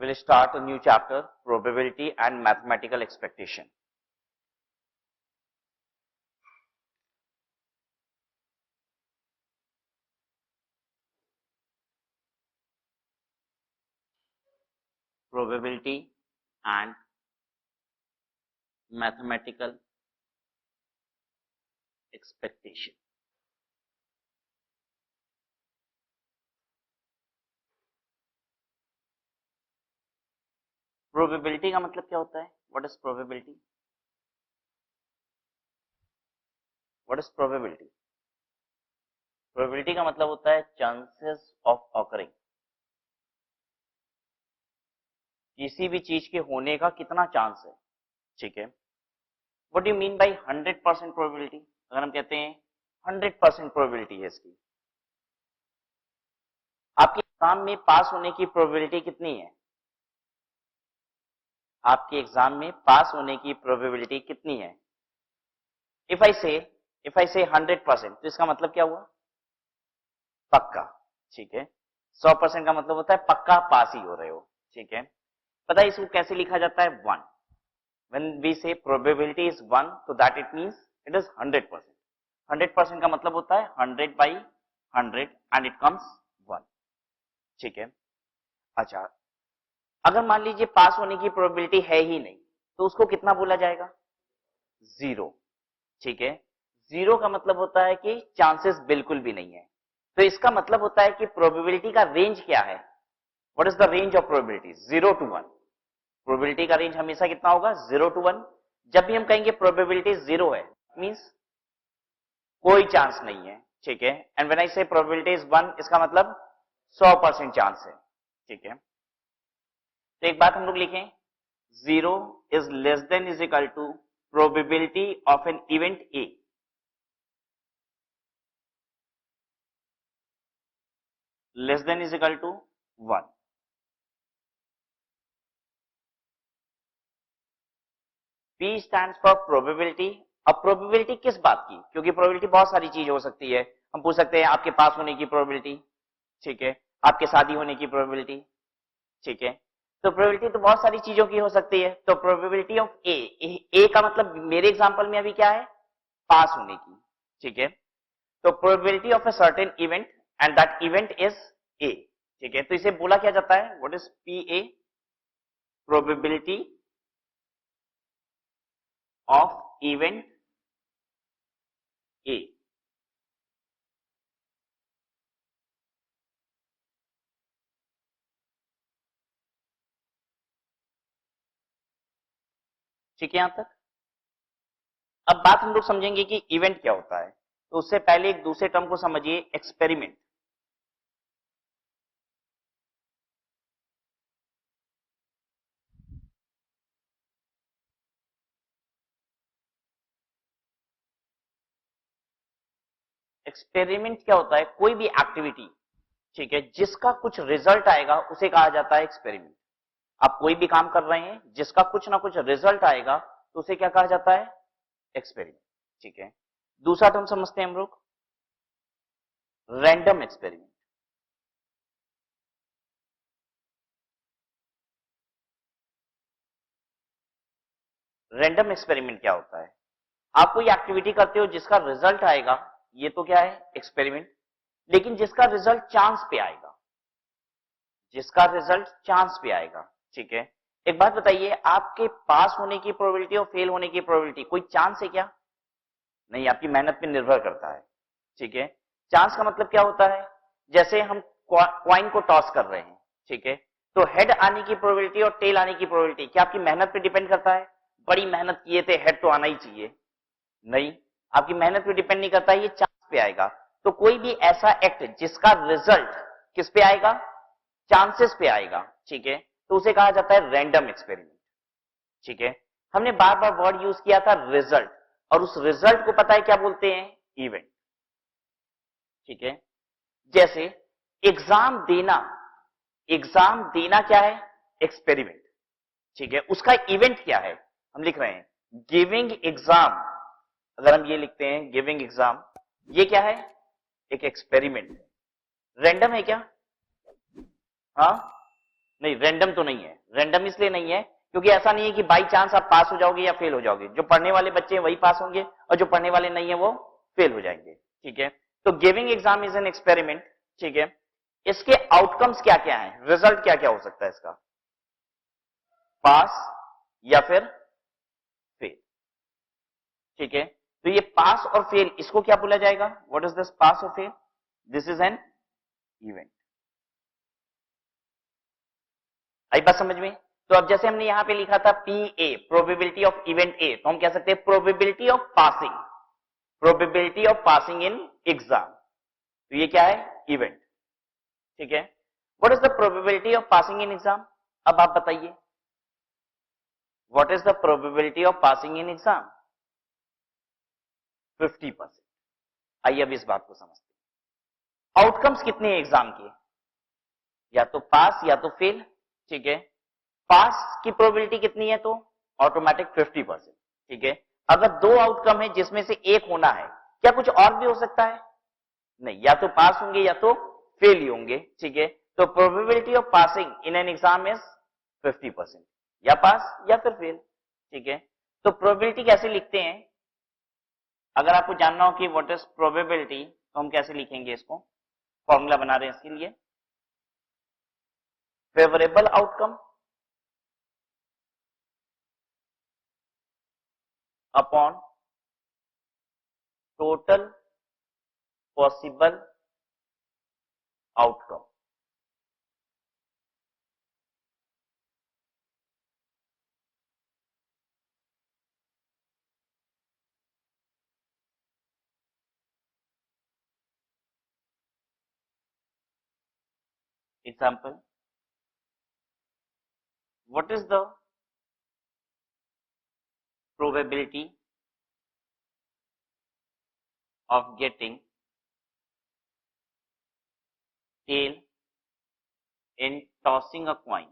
We'll start a new chapter, probability and mathematical expectation. Probability and mathematical expectation. Probability का मतलब क्या होता है? What is probability? What is probability? Probability का मतलब होता है चांसेस ऑफ ऑकरिंग, किसी भी चीज के होने का कितना चांस है. ठीक है. What do you mean by 100% probability? अगर हम कहते हैं 100% प्रोबेबिलिटी है इसकी, आपके एग्जाम में पास होने की प्रोबेबिलिटी कितनी है? आपके एग्जाम में पास होने की प्रोबेबिलिटी कितनी है? इफ आई से 100%, तो इसका मतलब क्या हुआ? पक्का. ठीक है. 100% का मतलब होता है पक्का पास ही हो रहे हो. ठीक है. पता है इसको कैसे लिखा जाता है? 1. When we say probability is 1, so that it means it is 100%. 100% का मतलब होता है 100 by 100 and it comes 1. ठीक है. अच्छा, अगर मान लीजिए पास होने की प्रोबेबिलिटी है ही नहीं, तो उसको कितना बोला जाएगा? 0. ठीक है. 0 का मतलब होता है कि चांसेस बिल्कुल भी नहीं है. तो इसका मतलब होता है कि प्रोबेबिलिटी का रेंज क्या है? What is the range of probability? 0 to 1. Probability का रेंज हमेशा कितना होगा? 0 to 1. जब भी हम कहेंगे प्रोबेबिलिटी 0 है, मींस कोई चांस नहीं है. ठीक है. एंड व्हेन आई से प्रोबेबिलिटी इज 1, इसका मतलब 100% चांस है. ठीक है. तो एक बात हम लोग लिखें, 0 is less than is equal to probability of an event A. Less than is equal to 1. P stands for probability. अब प्रोबेबिलिटी किस बात की? क्योंकि प्रोबेबिलिटी बहुत सारी चीज हो सकती है. हम पूछ सकते हैं आपके पास होने की प्रोबेबिलिटी. ठीक है. आपके शादी होने की प्रोबेबिलिटी. ठीक है. तो प्रोबेबिलिटी तो बहुत सारी चीजों की हो सकती है. तो प्रोबेबिलिटी ऑफ ए का मतलब मेरे एग्जांपल में अभी क्या है? पास होने की. ठीक है. तो probability of a certain event and that event is a. ठीक है. तो इसे बोला क्या जाता है? What is P A? Probability of event A. ठीक है. यहां तक अब बात हम लोग समझेंगे कि इवेंट क्या होता है. तो उससे पहले एक दूसरे टर्म को समझिए, एक्सपेरिमेंट. एक्सपेरिमेंट क्या होता है? कोई भी एक्टिविटी, ठीक है, जिसका कुछ रिजल्ट आएगा उसे कहा जाता है एक्सपेरिमेंट. आप कोई भी काम कर रहे हैं जिसका कुछ ना कुछ रिजल्ट आएगा तो उसे क्या कहा जाता है? एक्सपेरिमेंट. ठीक है. दूसरा टर्म समझते हैं हम लोग, रैंडम एक्सपेरिमेंट. रैंडम एक्सपेरिमेंट क्या होता है? आप कोई एक्टिविटी करते हो जिसका रिजल्ट आएगा, ये तो क्या है? एक्सपेरिमेंट. लेकिन जिसका रिजल्ट चांस पे आएगा, जिसका रिजल्ट चांस पे आएगा. ठीक है. एक बात बताइए, आपके पास होने की प्रोबेबिलिटी और फेल होने की प्रोबेबिलिटी कोई चांस है क्या? नहीं, आपकी मेहनत पे निर्भर करता है. ठीक है. चांस का मतलब क्या होता है? जैसे हम क्वाइन को टॉस कर रहे हैं. ठीक है. तो हेड आने की प्रोबेबिलिटी और टेल आने की प्रोबेबिलिटी क्या आपकी मेहनत पे डिपेंड करता है? बड़ी मेहनत किए थे, हेड तो आना ही चाहिए. नहीं, आपकी मेहनत पे डिपेंड नहीं करता है, ये चांस पे आएगा. तो कोई भी ऐसा एक्ट जिसका रिजल्ट किस पे आएगा? चांसेस पे आएगा. ठीक है. तो उसे कहा जाता है रैंडम एक्सपेरिमेंट. ठीक है. हमने बार बार वर्ड यूज किया था रिजल्ट, और उस रिजल्ट को पता है क्या बोलते हैं? इवेंट. ठीक है. जैसे एग्जाम देना, एग्जाम देना क्या है? एक्सपेरिमेंट. ठीक है. उसका इवेंट क्या है? हम लिख रहे हैं गिविंग एग्जाम. अगर हम ये लिखते हैं गिविंग एग्जाम, ये क्या है? एक एक्सपेरिमेंट. रैंडम है क्या? हाँ, नहीं, रैंडम तो नहीं है। रैंडम इसलिए नहीं है क्योंकि ऐसा नहीं है कि बाई चांस आप पास हो जाओगे या फेल हो जाओगे। जो पढ़ने वाले बच्चे हैं वही पास होंगे और जो पढ़ने वाले नहीं है वो फेल हो जाएंगे। ठीक है, तो giving exam is an experiment. ठीक है, इसके आउटकम्स क्या क्या है, रिजल्ट क्या क्या हो सकता है इसका, पास या फिर फेल। ठीक है, तो ये पास और फेल, इसको क्या बोला जाएगा, what is this pass or fail, this is an event. आई बात समझ में। तो अब जैसे हमने यहां पे लिखा था P A, probability of event A, तो हम कह सकते हैं probability of passing, probability of passing in exam. तो ये क्या है, इवेंट। ठीक है, what is the probability of passing in exam. अब आप बताइए, what is the probability of passing in exam, 50%। आइए अब इस बात को समझते हैं। आउटकम्स कितने हैं एग्जाम के, या तो पास या तो फेल। ठीक है, पास की प्रोबेबिलिटी कितनी है, तो ऑटोमेटिक 50%। ठीक है, अगर दो आउटकम है जिसमें से एक होना है, क्या कुछ और भी हो सकता है, नहीं, या तो पास होंगे या तो फेल ही होंगे। ठीक है, तो probability of passing in an exam is 50%, या पास या फिर फेल। ठीक है, तो प्रोबेबिलिटी कैसे लिखते हैं, अगर आपको जानना हो कि व्हाट इज प्रोबेबिलिटी, तो हम कैसे लिखेंगे इसको, फॉर्मूला बना रहे हैं इसके लिए, favourable outcome upon total possible outcome. Example, what is the probability of getting tail in tossing a coin।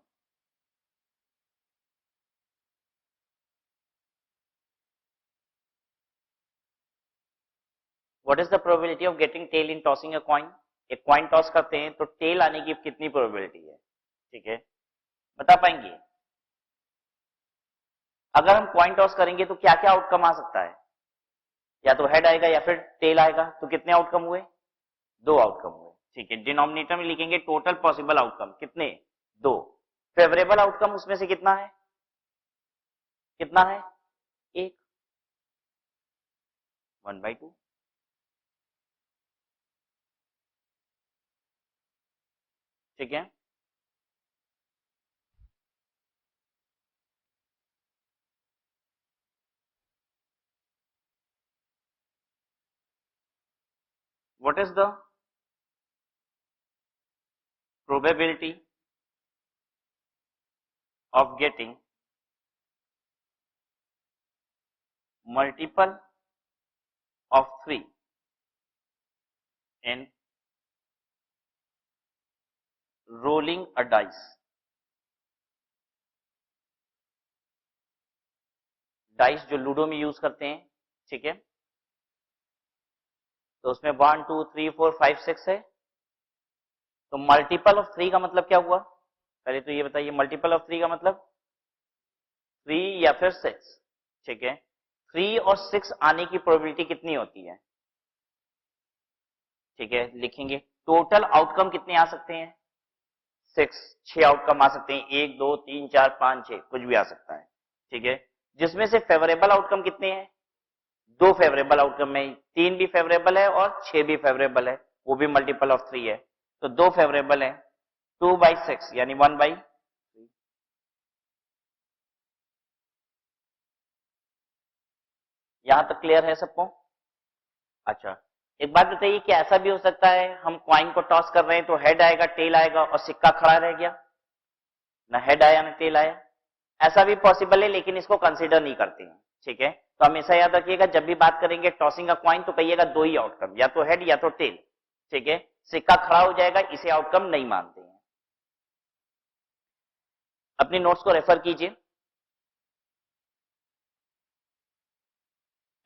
What is the probability of getting tail in tossing a coin? एक कॉइन टॉस करते हैं तो tell आने की कितनी probability है। ठीक है, बता पाएंगे, अगर हम कॉइन टॉस करेंगे तो क्या क्या आउटकम आ सकता है, या तो हेड आएगा या फिर टेल आएगा। तो कितने आउटकम हुए, दो आउटकम हुए। ठीक है, डिनोमिनेटर में लिखेंगे टोटल पॉसिबल आउटकम कितने, दो। फेवरेबल आउटकम उसमें से कितना है, कितना है, एक, 1/2। ठीक है, what is the probability of getting multiple of 3 in rolling a dice। Dice जो लूडो में यूज करते हैं। ठीक है, तो उसमें 1 2 3 4 5 6 है, तो मल्टीपल ऑफ 3 का मतलब क्या हुआ, पहले तो ये बताइए, मल्टीपल ऑफ 3 का मतलब 3 या फिर 6। ठीक है, 3 और 6 आने की प्रोबेबिलिटी कितनी होती है। ठीक है, लिखेंगे टोटल आउटकम कितने आ सकते हैं, 6, 6 आउटकम आ सकते हैं, 1 2 3 4 5 6, कुछ भी आ सकता है। ठीक है, जिसमें से फेवरेबल आउटकम कितने हैं, दो फेवरेबल आउटकम में, 3 भी फेवरेबल है और 6 भी फेवरेबल है, वो भी मल्टीपल ऑफ 3 है, तो दो फेवरेबल है, 2/6 यानी 1/3। यहां तक क्लियर है सबको। अच्छा, एक बात बताइए, क्या ऐसा भी हो सकता है हम क्वाइन को टॉस कर रहे हैं तो हेड आएगा टेल आएगा और सिक्का खड़ा रह गया, ना हेड आया ना टेल आया, ऐसा भी पॉसिबल है, लेकिन इसको कंसीडर नहीं करते हैं। ठीक है, तो हमेशा याद रखिएगा, जब भी बात करेंगे टॉसिंग का क्वाइन तो कहिएगा दो ही आउटकम, या तो हेड या तो टेल। ठीक है, सिक्का खड़ा हो जाएगा, इसे आउटकम नहीं मानते हैं। अपने नोट्स को रेफर कीजिए।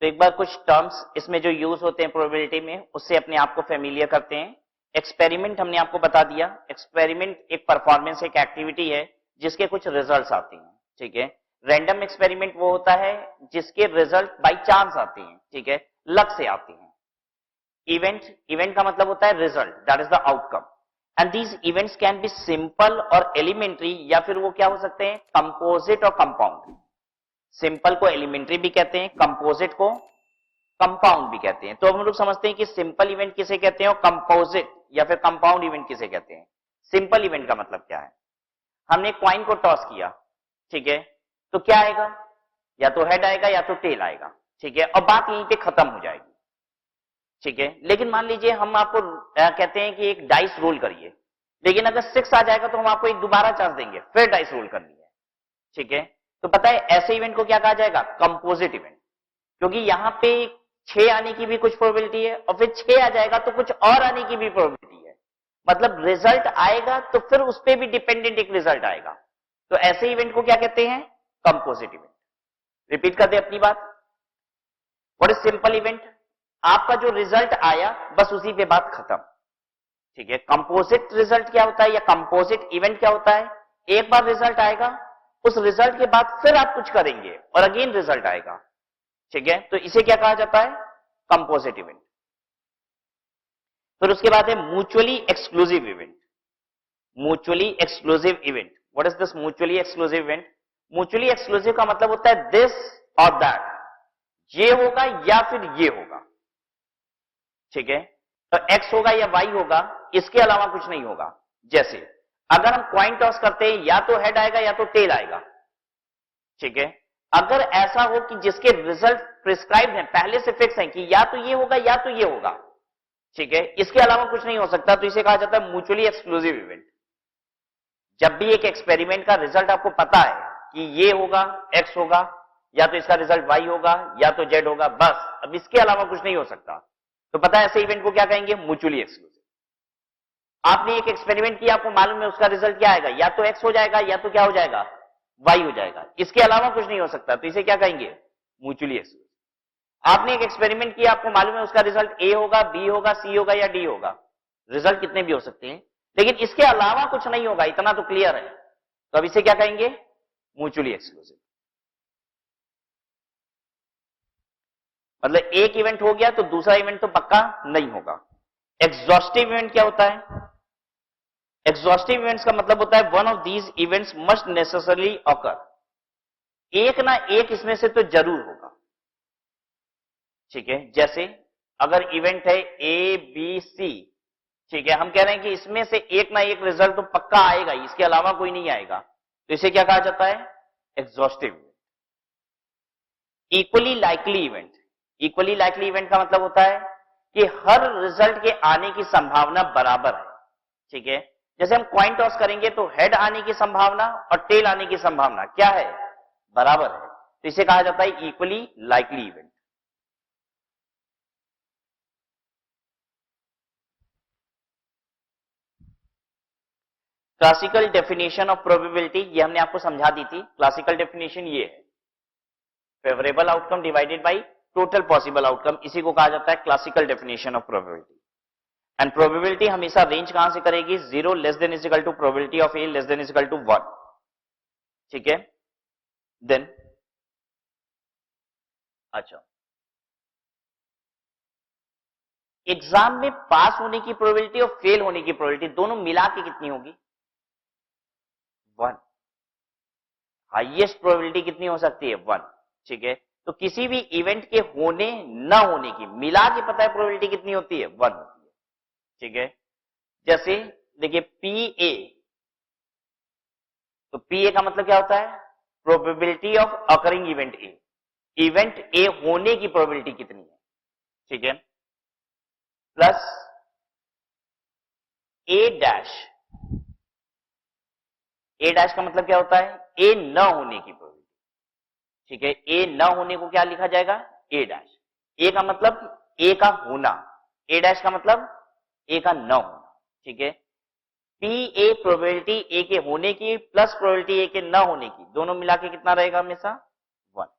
तो एक बार कुछ टर्म्स इसमें जो यूज होते हैं प्रोबेबिलिटी में, उससे अपने आप को फेमिलियर करते हैं। एक्सपेरिमेंट हमने आपको बता दिया, एक्सपेरिमेंट एक परफॉर्मेंस, एक एक्टिविटी है जिसके कुछ रिजल्ट्स आते हैं, ठीक है। रैंडम एक्सपेरिमेंट वो होता है जिसके रिजल्ट बाय चांस आते हैं, ठीक है, लक से आते हैं। इवेंट का मतलब होता है result, that is the outcome. And these events can be simple और एलिमेंट्री, या फिर वो क्या हो सकते हैं, कंपोजिट और कंपाउंड। सिंपल को एलिमेंट्री भी कहते हैं, कंपोजिट को कंपाउंड भी कहते हैं। तो हम लोग समझते हैं कि सिंपल इवेंट किसे कहते हैं और कंपोजिट या फिर कंपाउंड इवेंट किसे कहते हैं। सिंपल इवेंट का मतलब क्या है, हमने कॉइन को टॉस किया, ठीक है, तो क्या आएगा, या तो हेड आएगा या तो टेल आएगा, ठीक है, और बात यहीं पे खत्म हो जाएगी, ठीक है। लेकिन मान लीजिए हम आपको कहते हैं कि एक डाइस रोल करिए, लेकिन अगर 6 आ जाएगा तो हम आपको एक दोबारा चांस देंगे, फिर डाइस रोल करनी है, ठीक है। तो पता है ऐसे इवेंट को क्या कहा जाएगा, कंपोजिट इवेंट, क्योंकि यहां पे 6 आने की भी कुछ प्रोबेबिलिटी है और फिर 6 आ जाएगा तो कुछ और आने की भी प्रोबेबिलिटी है। मतलब रिजल्ट आएगा तो फिर उस पर भी डिपेंडेंट एक रिजल्ट आएगा। तो ऐसे इवेंट को क्या कहते हैं, कंपोजिट इवेंट। रिपीट कर दे अपनी बात, व्हाट इज सिंपल इवेंट, आपका जो रिजल्ट आया बस उसी पे बात खत्म, ठीक है। कंपोजिट रिजल्ट क्या होता है या कंपोजिट इवेंट क्या होता है, एक बार रिजल्ट आएगा, उस रिजल्ट के बाद फिर आप कुछ करेंगे और अगेन रिजल्ट आएगा, ठीक है। तो इसे क्या कहा जाता है, कंपोजिट इवेंट। फिर उसके बाद है mutually exclusive event. Mutually exclusive event, what is this mutually exclusive event, mutually exclusive का मतलब होता है दिस और दैट, ये होगा या फिर ये होगा, ठीक है। तो एक्स होगा या वाई होगा, इसके अलावा कुछ नहीं होगा। जैसे अगर हम क्वाइन टॉस करते हैं, या तो हेड आएगा या तो टेल आएगा, ठीक है। अगर ऐसा हो कि जिसके रिजल्ट प्रिस्क्राइब्ड हैं, पहले से फिक्स हैं कि या तो ये होगा या तो ये होगा, ठीक है, इसके अलावा कुछ नहीं हो सकता, तो इसे कहा जाता है म्यूचुअली एक्सक्लूसिव इवेंट। जब भी एक एक्सपेरिमेंट का रिजल्ट आपको पता है कि ये होगा, एक्स होगा, या तो इसका रिजल्ट वाई होगा या तो जेड होगा, बस अब इसके अलावा कुछ नहीं हो सकता, तो पता है ऐसे इवेंट को क्या कहेंगे, म्यूचुअली एक्सक्लूसिव। आपने एक एक्सपेरिमेंट किया, आपको मालूम है उसका रिजल्ट क्या आएगा, या तो एक्स हो जाएगा या तो क्या हो जाएगा, वाई हो जाएगा, इसके अलावा कुछ नहीं हो सकता, तो इसे क्या कहेंगे, म्यूचुअली एक्सक्लूसिव। आपने एक एक्सपेरिमेंट किया, आपको मालूम है उसका रिजल्ट ए होगा, बी होगा, सी होगा या डी होगा, रिजल्ट कितने भी हो सकते हैं, लेकिन इसके अलावा कुछ नहीं होगा, इतना तो क्लियर है, तो अब इसे क्या कहेंगे, म्यूचुअली एक्सक्लूसिव। मतलब एक इवेंट हो गया तो दूसरा इवेंट तो पक्का नहीं होगा। एग्जॉस्टिव इवेंट क्या होता है, एग्जॉस्टिव इवेंट्स का मतलब होता है one of these events must necessarily occur, एक ना एक इसमें से तो जरूर होगा, ठीक है। जैसे अगर इवेंट है ए बी सी, ठीक है, हम कह रहे हैं कि इसमें से एक ना एक रिजल्ट तो पक्का आएगा, इसके अलावा कोई नहीं आएगा, तो इसे क्या कहा जाता है, exhaustive event. Equally likely event, equally likely event का मतलब होता है कि हर रिजल्ट के आने की संभावना बराबर है, ठीक है। जैसे हम क्वाइन टॉस करेंगे तो हेड आने की संभावना और टेल आने की संभावना क्या है, बराबर है, तो इसे कहा जाता है equally likely event. Classical definition of probability, ये हमने आपको समझा दी थी। क्लासिकल डेफिनेशन ये है, favourable outcome divided by total possible outcome, इसी को कहा जाता है classical definition of probability. And probability हमेशा रेंज कहां से करेगी, 0 less than is equal to probability of A less than is equal to 1, ठीक है। देन अच्छा, एग्जाम में पास होने की प्रोबेबिलिटी और फेल होने की प्रोबेबिलिटी दोनों मिला के कितनी होगी, 1। हाईएस्ट प्रोबेबिलिटी कितनी हो सकती है, 1, ठीक है। तो किसी भी इवेंट के होने ना होने की मिला के पता है प्रोबेबिलिटी कितनी होती है, 1 होती है, ठीक है। जैसे देखिए पी ए, तो पी ए का मतलब क्या होता है, probability of occurring event A, event A होने की प्रोबेबिलिटी कितनी है, ठीक है, प्लस ए डैश, ए डैश का मतलब क्या होता है, ए न होने की प्रोबेबिलिटी, ठीक है। ए न होने को क्या लिखा जाएगा, ए डैश, ए का मतलब ए का होना, ए डैश का मतलब ए का न होना, ठीक है। पी ए प्रोबेबिलिटी ए के होने की प्लस प्रोबेबिलिटी ए के न होने की, दोनों मिला के कितना रहेगा, हमेशा 1,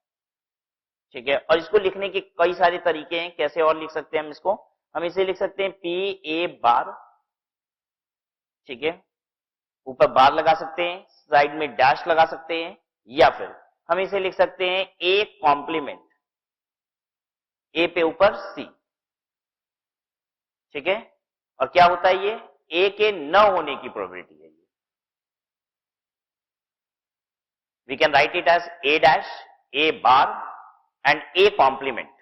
ठीक है। और इसको लिखने के कई सारे तरीके हैं, कैसे और लिख सकते हैं हम इसको, हम इसे लिख सकते हैं पी ए बार ठीक है, ऊपर बार लगा सकते हैं, साइड में डैश लगा सकते हैं, या फिर हम इसे लिख सकते हैं ए कॉम्प्लीमेंट, ए पे ऊपर सी। ठीक है, और क्या होता है ये, ए के न होने की प्रोबेबिलिटी है ये। We can write it as a dash, a bar and a complement.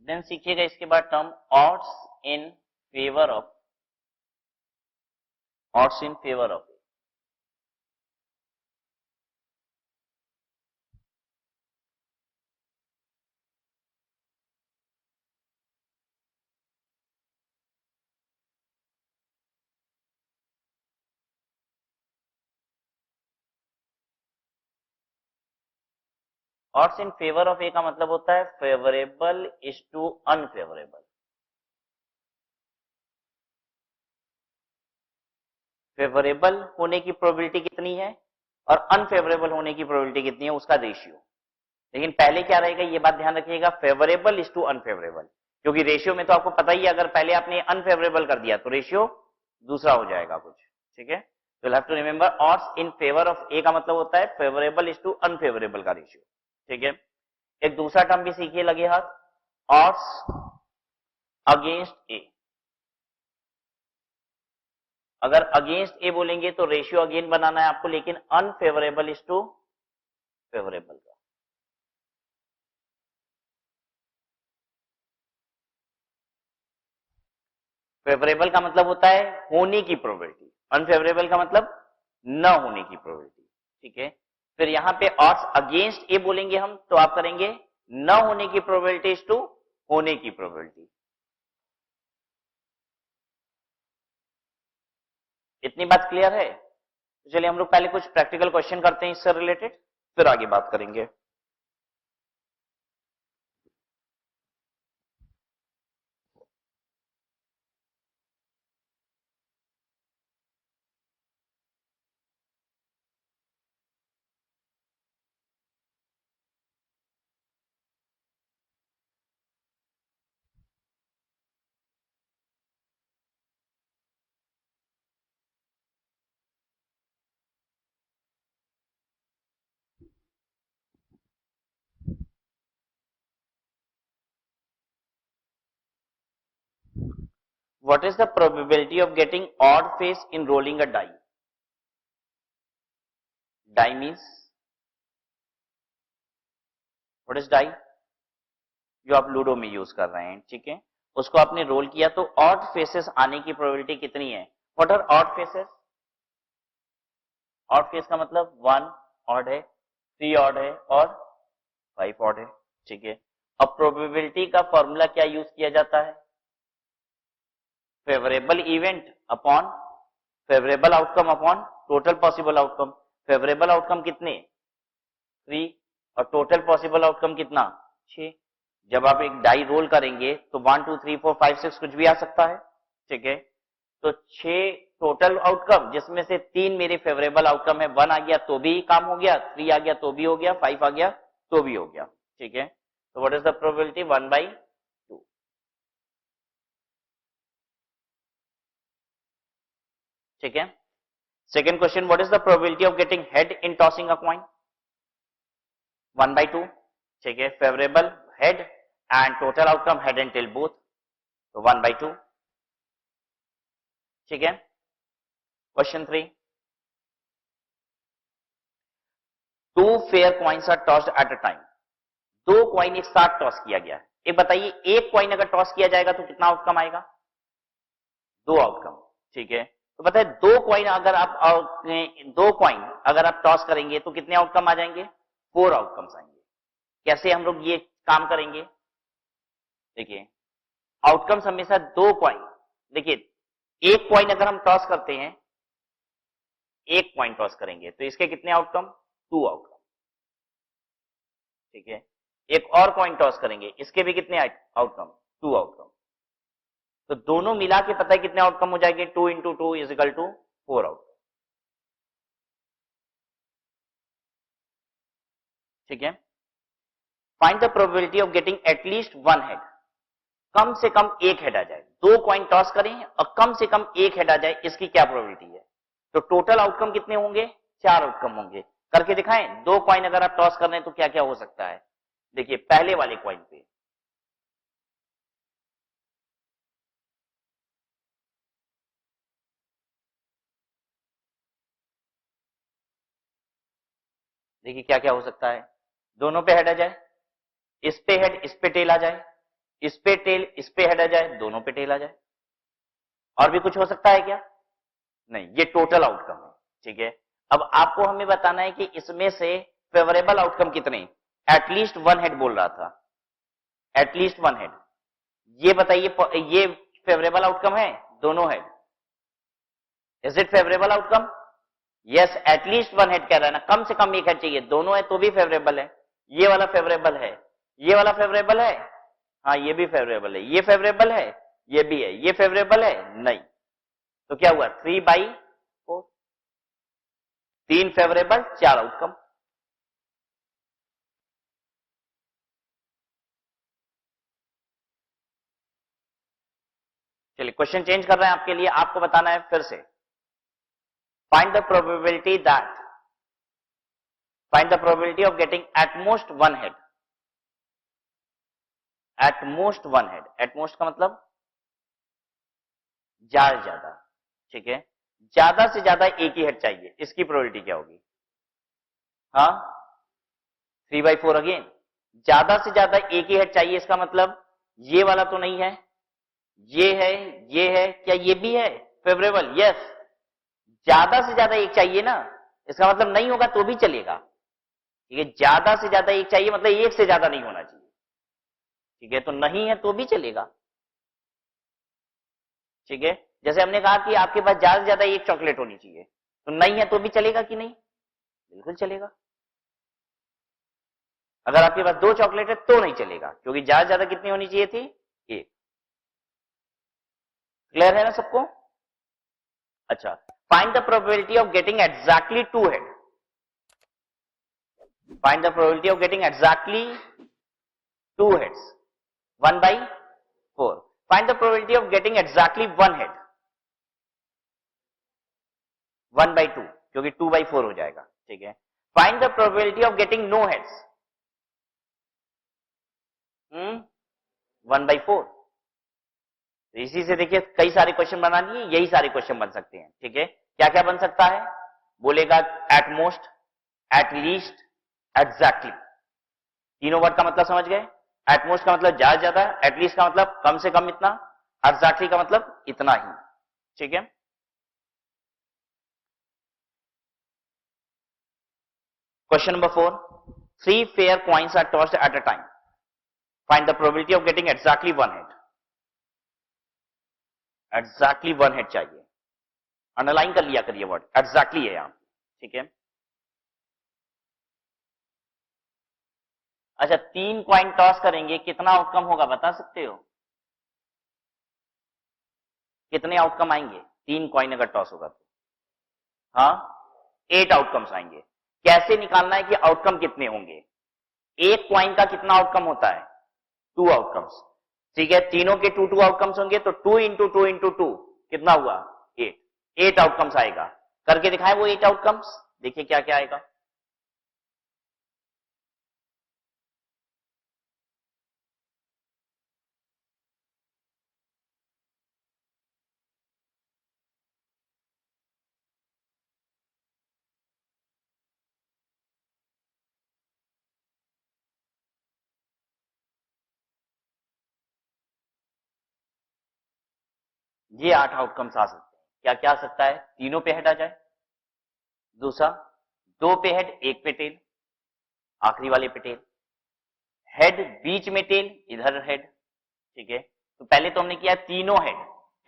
Then सीखिएगा इसके बाद term odds in favour of, odds in favour of. Odds in favour of a का मतलब होता है favourable is to unfavourable. Favourable होने की probability कितनी है और अनफेवरेबल होने की प्रोबेबिलिटी कितनी है, उसका रेशियो। लेकिन पहले क्या रहेगा ये बात ध्यान रखिएगा, फेवरेबल इज टू अनफेवरेबल, क्योंकि रेशियो में तो आपको पता ही है, अगर पहले आपने अनफेवरेबल कर दिया तो रेशियो दूसरा हो जाएगा कुछ। ठीक है, तो have to remember odds in favour of a का मतलब होता है फेवरेबल इज टू अनफेवरेबल का रेशियो। ठीक है, एक दूसरा टर्म भी सीखिए लगे हाथ, ऑड्स अगेंस्ट ए। अगर अगेंस्ट ए बोलेंगे तो रेशियो अगेन बनाना है आपको, लेकिन अनफेवरेबल इज टू फेवरेबल का। फेवरेबल का मतलब होता है होने की प्रोबेबिलिटी, अनफेवरेबल का मतलब न होने की प्रोबेबिलिटी। ठीक है, फिर यहां पे ऑड्स अगेंस्ट ए बोलेंगे हम तो आप करेंगे न होने की प्रोबेबिलिटी इज टू होने की प्रोबेबिलिटी। इतनी बात क्लियर है? तो चलिए हम लोग पहले कुछ प्रैक्टिकल क्वेश्चन करते हैं इससे रिलेटेड, फिर आगे बात करेंगे। What is the probability of getting odd face in rolling a die? Die means, what is die? जो आप लूडो में यूज कर रहे हैं, ठीक है, उसको आपने रोल किया तो ऑड फेसेस आने की प्रोबेबिलिटी कितनी है? What are odd faces? Odd face का मतलब 1 ऑड है, 3 ऑड है और 5 ऑड है। ठीक है, अब प्रोबेबिलिटी का फॉर्मूला क्या यूज किया जाता है? Favourable event upon favourable outcome upon total possible outcome. Favourable outcome कितने? 3, और टोटल पॉसिबल आउटकम कितना? 6। जब आप एक डाई रोल करेंगे तो 1 2 3 4 5 6 कुछ भी आ सकता है। ठीक है, तो 6 टोटल आउटकम, जिसमें से 3 मेरे फेवरेबल आउटकम है, 1 आ गया तो भी काम हो गया, 3 आ गया तो भी हो गया, 5 आ गया तो भी हो गया। ठीक है, तो व्हाट इज द प्रोबेबिलिटी? 1/2। ठीक है, second question, what is the probability of getting head in tossing a coin? 1/2। ठीक है, favourable head and total outcome head and tail both, तो 1/2। ठीक है, question 3, 2 fair coins are tossed at a time. 2 coin एक साथ toss किया गया है। एक बताइए, एक कॉइन अगर टॉस किया जाएगा तो कितना आउटकम आएगा? 2 आउटकम। ठीक है, तो बताइए 2 कॉइन अगर आप 2 कॉइन अगर आप टॉस करेंगे तो कितने आउटकम आ जाएंगे? 4 आउटकम्स आएंगे। कैसे हम लोग ये काम करेंगे? देखिए, आउटकम्स हमेशा 2 कॉइन, देखिए एक कॉइन अगर हम टॉस करते हैं, एक कॉइन टॉस करेंगे तो इसके कितने आउटकम? 2 आउटकम। ठीक है, एक और कॉइन टॉस करेंगे, इसके भी कितने आउटकम? 2 आउटकम। तो दोनों मिला के पता है कितने आउटकम हो जाएंगे? 2 into 2 is equal to 4 outcome. ठीक है, find the probability of getting at least one head. कम से कम एक हेड आ जाए, दो कॉइन टॉस करें और कम से कम एक हेड आ जाए, इसकी क्या प्रोबेबिलिटी है? तो टोटल आउटकम कितने होंगे? 4 आउटकम होंगे। करके दिखाएं, दो कॉइन अगर आप टॉस कर रहे हैं तो क्या क्या हो सकता है? देखिए पहले वाले कॉइन पे देखिए क्या क्या हो सकता है, दोनों पे हेड आ जाए, इस पे हेड इस पे टेल आ जाए, इस पे टेल इस पे हेड आ जाए, दोनों पे टेल आ जाए। और भी कुछ हो सकता है क्या? नहीं, ये टोटल आउटकम है। ठीक है, अब आपको हमें बताना है कि इसमें से फेवरेबल आउटकम कितने? एटलीस्ट वन हेड बोल रहा था, एटलीस्ट वन हेड। ये बताइए, ये फेवरेबल आउटकम है? दोनों head, is it favourable outcome? Yes, at least one head कह रहा है ना, कम से कम एक हेड चाहिए। दोनों है तो भी फेवरेबल है। ये वाला फेवरेबल है, ये वाला फेवरेबल है, हाँ ये भी फेवरेबल है, ये फेवरेबल है, ये भी है, ये फेवरेबल है नहीं। तो क्या हुआ? 3/4, 3 फेवरेबल 4 आउटकम। चलिए क्वेश्चन चेंज कर रहे हैं आपके लिए, आपको बताना है फिर से। Find the probability that, find the probability of getting at most one head. At most one head, at most का मतलब ज्यादा से ज्यादा। ठीक है, ज्यादा से ज्यादा एक ही हेड चाहिए, इसकी प्रोबेबिलिटी क्या होगी? हाँ, 3/4 अगेन। ज्यादा से ज्यादा एक ही हेड चाहिए, इसका मतलब ये वाला तो नहीं है, ये है, ये है, क्या ये भी है फेवरेबल? यस, ज्यादा से ज्यादा एक चाहिए ना, इसका मतलब नहीं होगा तो भी चलेगा। ठीक है, ज्यादा से ज्यादा एक चाहिए मतलब एक से ज्यादा नहीं होना चाहिए। ठीक है, तो नहीं है तो भी चलेगा। ठीक है, जैसे हमने कहा कि आपके पास ज्यादा से ज्यादा एक चॉकलेट होनी चाहिए, तो नहीं है तो भी चलेगा कि नहीं? बिल्कुल चलेगा। अगर आपके पास 2 चॉकलेट है तो नहीं चलेगा, क्योंकि ज्यादा से ज्यादा कितनी होनी चाहिए थी? एक। क्लियर है ना सबको? अच्छा, find the probability of getting exactly 2 head. Find the probability of getting exactly 2 heads, 1/4. Find the probability of getting exactly one head, 1/2, क्योंकि 2/4 हो जाएगा। ठीक है, find the probability of getting no heads, 1/4। इसी से देखिए कई सारे क्वेश्चन बना लिए, यही सारे क्वेश्चन बन सकते हैं। ठीक है, क्या क्या बन सकता है? बोलेगा at most, at least, exactly. तीनों वर्ड का मतलब समझ गए? एटमोस्ट का मतलब ज्यादा ज्यादा, एटलीस्ट का मतलब कम से कम इतना, एग्जैक्टली का मतलब इतना ही। ठीक है, question number 4, 3 fair coins are tossed at a time, find the probability of getting exactly one head. Exactly one head चाहिए, अंडरलाइन कर लिया करिए वर्ड, एग्जैक्टली है यहां। ठीक है, अच्छा 3 कॉइन टॉस करेंगे, कितना आउटकम होगा बता सकते हो? कितने आउटकम आएंगे 3 कॉइन अगर टॉस होगा तो? हाँ, 8 आउटकम्स आएंगे। कैसे निकालना है कि आउटकम कितने होंगे? एक क्वाइन का कितना आउटकम होता है? 2 आउटकम्स। ठीक है, तीनों के 2 आउटकम्स होंगे, तो 2 × 2 × 2 कितना हुआ? 8। 8 आउटकम्स आएगा। करके दिखाएं वो 8 आउटकम्स, देखिए क्या क्या आएगा। ये 8 आउटकम्स आ सकते हैं। क्या क्या आ सकता है? तीनों पे हेड आ जाए, दूसरा 2 पे हेड 1 पे टेल, आखिरी वाले पे टेल, हेड बीच में टेल, इधर हेड। ठीक है, तो पहले तो हमने किया तीनों हेड,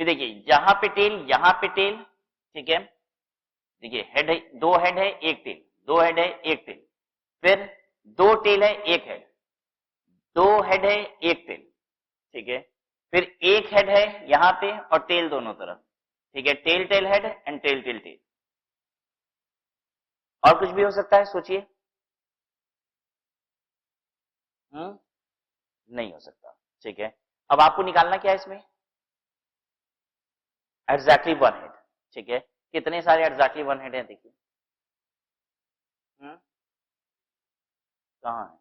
फिर देखिए यहां पे टेल, यहां पे टेल। ठीक है, देखिए हेड है, 2 हेड है 1 टेल, दो हेड है एक टेल, फिर दो टेल है एक हेड, दो हेड है एक टेल, ठीक है, फिर एक हेड है यहां पे और टेल दोनों तरफ, ठीक है, tail tail head and tail tail tail. और कुछ भी हो सकता है, सोचिए। नहीं हो सकता, ठीक है। अब आपको निकालना क्या है इसमें, एग्जैक्टली वन हेड, ठीक है। कितने सारे एग्जैक्टली वन हेड है देखिए, कहां है,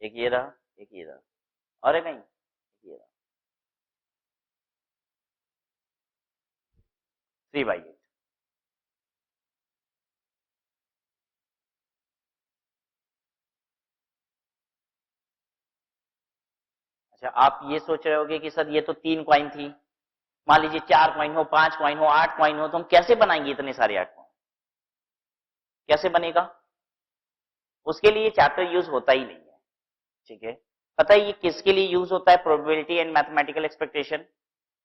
एक ये रहा, एक ये रहा, और एक नहीं, ये रहा, 3/8। अच्छा, आप ये सोच रहे होगे कि सर ये तो 3 कॉइन थी, मान लीजिए 4 कॉइन हो, 5 कॉइन हो, 8 कॉइन हो, तो हम कैसे बनाएंगे इतने सारे 8 कॉइन, कैसे बनेगा? उसके लिए चैप्टर यूज होता ही नहीं है, ठीक है। पता है ये किसके लिए यूज होता है, प्रोबेबिलिटी एंड मैथमेटिकल एक्सपेक्टेशन।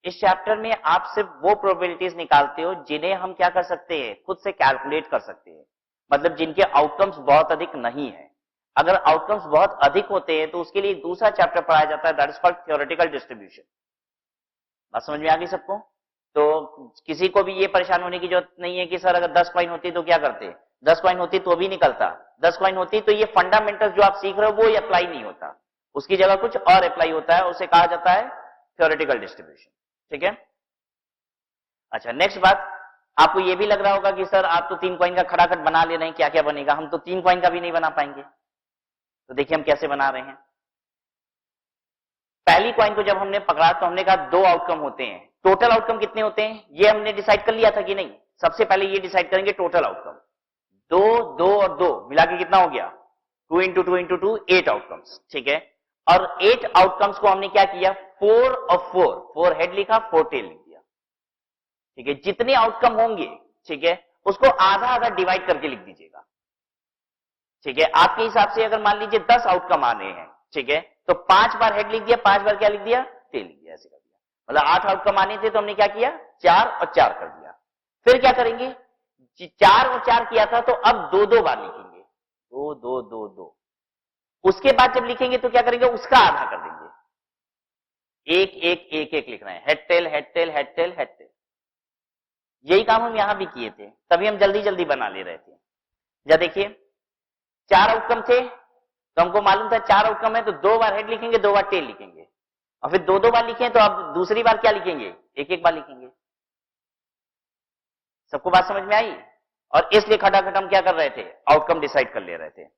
इस चैप्टर में आप सिर्फ वो प्रोबेबिलिटीज निकालते हो जिन्हें हम क्या कर सकते हैं, खुद से कैलकुलेट कर सकते हैं, मतलब जिनके आउटकम्स बहुत अधिक नहीं है। अगर आउटकम्स बहुत अधिक होते हैं तो उसके लिए एक दूसरा चैप्टर पढ़ाया जाता है, that is called theoretical distribution. बात समझ में आ गई सबको? तो किसी को भी ये परेशान होने की जरूरत नहीं है कि सर अगर 10 कॉइन होती तो क्या करते, 10 कॉइन होती तो भी निकलता, 10 कॉइन होती तो ये फंडामेंटल जो आप सीख रहे हो वो अप्लाई नहीं होता, उसकी जगह कुछ और अप्लाई होता है, उसे कहा जाता है थ्योरेटिकल डिस्ट्रीब्यूशन, ठीक है। अच्छा, नेक्स्ट बात, आपको ये भी लग रहा होगा कि सर आप तो 3 कॉइन का खड़ाखट बना ले रहे हैं, क्या क्या बनेगा, हम तो 3 कॉइन का भी नहीं बना पाएंगे। तो देखिए हम कैसे बना रहे हैं। पहली कॉइन को जब हमने पकड़ा तो हमने कहा 2 आउटकम होते हैं, टोटल आउटकम कितने होते हैं ये हमने डिसाइड कर लिया था कि नहीं? सबसे पहले ये डिसाइड करेंगे टोटल आउटकम, 2 2 और 2 मिला के कितना हो गया, 2 इंटू 2 इंटू 2 8 आउटकम्स, ठीक है। और 8 आउटकम्स को हमने क्या किया, 4 और 4, 4 हेड लिखा, 4 टेल लिख दिया, ठीक है। जितने आउटकम होंगे, ठीक है, उसको आधा आधा डिवाइड करके लिख दीजिएगा, ठीक है। आपके हिसाब से अगर मान लीजिए 10 आउटकम आने हैं, ठीक है, तो 5 बार हेड लिख दिया, 5 बार क्या लिख दिया, टेल लिख दिया, ऐसे कर दिया। मतलब 8 आउटकम आने थे तो हमने क्या किया, 4 और 4 कर दिया। फिर क्या करेंगे, 4 और 4 किया था तो अब 2 2 बार लिखेंगे, 2 2 2 2। उसके बाद जब लिखेंगे तो क्या करेंगे, उसका आधा कर देंगे, एक एक एक एक लिख रहे हैं, head tail head tail head tail head tail. यही काम हम यहां भी किए थे, तभी हम जल्दी जल्दी बना ले रहे थे। जब देखिए 4 आउटकम थे तो हमको मालूम था 4 आउटकम है तो 2 बार हेड लिखेंगे, 2 बार टेल लिखेंगे, और फिर 2 2 बार लिखे तो अब दूसरी बार क्या लिखेंगे, एक एक बार लिखेंगे। सबको बात समझ में आई? और इसलिए खटाखट हम क्या कर रहे थे, आउटकम डिसाइड कर ले रहे थे।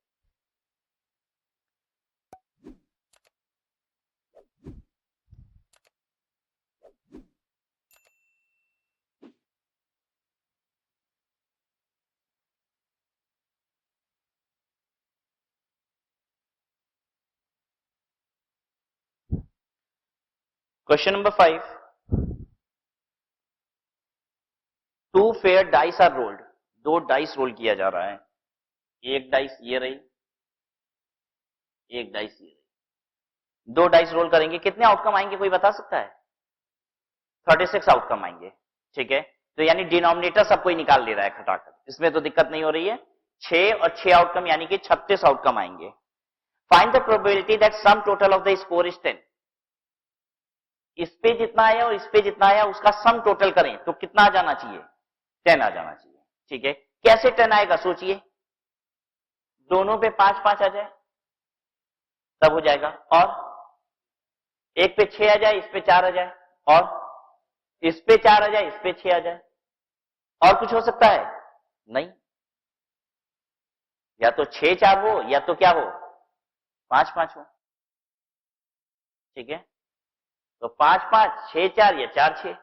Question number 5, 2 fair dice are rolled, 2 dice roll किया जा रहा है, एक डाइस ये रही, एक डाइस ये रही, 2 डाइस रोल करेंगे, कितने आउटकम आएंगे कोई बता सकता है? 36 आउटकम आएंगे, ठीक है। तो यानी डिनोमिनेटर सब कोई निकाल ले रहा है खटाखट, इसमें तो दिक्कत नहीं हो रही है। 6 और 6 आउटकम यानी कि 36 आउटकम आएंगे। Find the probability that sum total of the score is 10। इस पे जितना आया और इस पे जितना आया उसका सम टोटल करें तो कितना आ जाना चाहिए, 10 आ जाना चाहिए, ठीक है। कैसे 10 आएगा सोचिए, दोनों पे 5 5 आ जाए तब हो जाएगा, और एक पे 6 आ जाए, इस पे 4 आ जाए, और इस पे 4 आ जाए, इस पे 6 आ जाए, और कुछ हो सकता है? नहीं, या तो 6 4 हो या तो क्या हो, 5 5 हो, ठीक है। तो 5 5 6 4 या 4 6,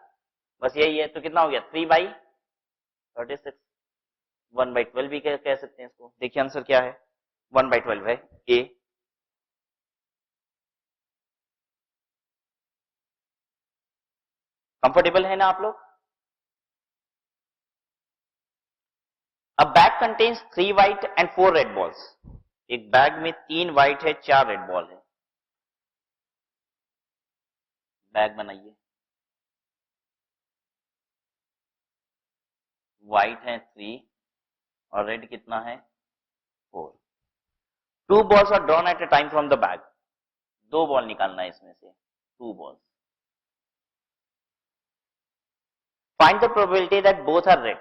बस यही है। तो कितना हो गया, 3/36, 1/12 भी कह सकते हैं इसको। देखिए आंसर क्या है, 1/12 है ए। कंफर्टेबल है ना आप लोग? अब bag contains 3 white and 4 red balls, एक बैग में 3 व्हाइट है 4 रेड बॉल है। बैग बनाइए, व्हाइट है 3 और रेड कितना है 4. 2 balls are drawn at a time from the bag. 2 ball निकालना है इसमें से, 2 balls. Find the probability that both are red.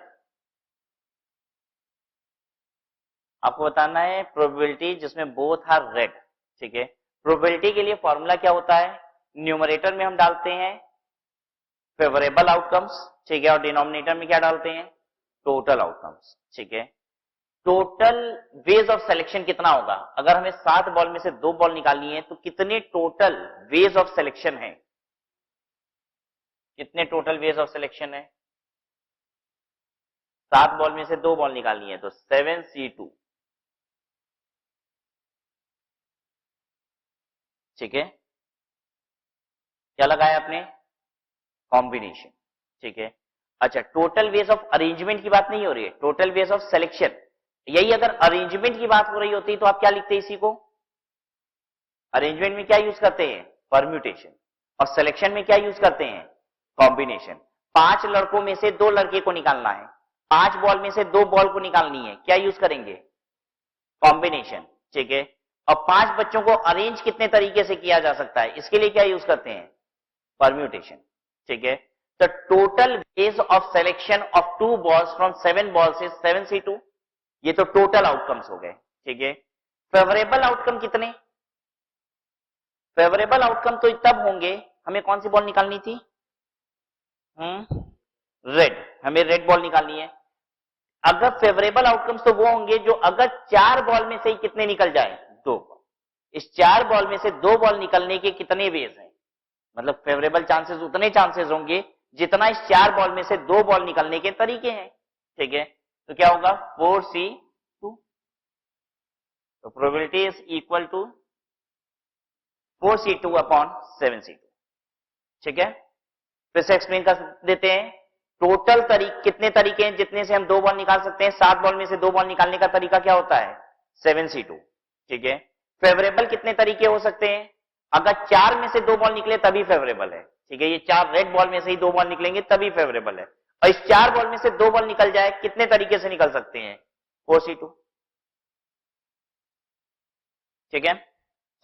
आपको बताना है प्रोबेबिलिटी जिसमें बोथ आर रेड. ठीक है, प्रोबेबिलिटी के लिए फॉर्मूला क्या होता है? न्यूमरेटर में हम डालते हैं फेवरेबल आउटकम्स, ठीक है, और डिनोमिनेटर में क्या डालते हैं? Total outcomes. ठीक है, टोटल वेज ऑफ सिलेक्शन कितना होगा? अगर हमें 7 बॉल में से 2 बॉल निकालनी है तो कितने टोटल वेज ऑफ सिलेक्शन है? कितने टोटल वेज ऑफ सिलेक्शन है? 7 बॉल में से 2 बॉल निकालनी है तो 7C2. ठीक है, क्या लगाया आपने? कॉम्बिनेशन. ठीक है, अच्छा, टोटल वेज ऑफ अरेंजमेंट की बात नहीं हो रही है, टोटल वेज ऑफ सिलेक्शन. यही अगर अरेंजमेंट की बात हो रही होती तो आप क्या लिखते हैं इसी को? अरेंजमेंट में क्या यूज करते हैं? परम्यूटेशन. और सिलेक्शन में क्या यूज करते हैं? कॉम्बिनेशन. 5 लड़कों में से 2 लड़के को निकालना है, 5 बॉल में से 2 बॉल को निकालनी है, क्या यूज करेंगे? कॉम्बिनेशन. ठीक है, और 5 बच्चों को अरेंज कितने तरीके से किया जा सकता है, इसके लिए क्या यूज करते हैं? परम्यूटेशन. ठीक है, the total ways of selection of 2 balls from 7 balls is 7C2. ये तो टोटल आउटकम्स हो गए. ठीक है, फेवरेबल आउटकम कितने? फेवरेबल आउटकम तो तब होंगे, हमें कौन सी बॉल निकालनी थी? रेड. हमें रेड बॉल निकालनी है. अगर फेवरेबल आउटकम्स तो वो होंगे जो अगर 4 बॉल में से ही कितने निकल जाए? 2 बॉल. इस 4 बॉल में से 2 बॉल निकलने के कितने वेज हैं? मतलब फेवरेबल चांसेस उतने चांसेस होंगे जितना इस 4 बॉल में से 2 बॉल निकलने के तरीके हैं. ठीक है, तो क्या होगा? 4C2. तो probability is equal to 4C2 upon 7C2. ठीक है, फिर से एक्सप्लेन कर देते हैं. टोटल कितने तरीके हैं जितने से हम 2 बॉल निकाल सकते हैं? 7 बॉल में से 2 बॉल निकालने का तरीका क्या होता है? 7C2. ठीक है, फेवरेबल कितने तरीके हो सकते हैं? अगर 4 में से 2 बॉल निकले तभी फेवरेबल है. ठीक है, ये 4 रेड बॉल में से ही 2 बॉल निकलेंगे तभी फेवरेबल है. और इस 4 बॉल में से 2 बॉल निकल जाए, कितने तरीके से निकल सकते हैं? 4C2. ठीक है,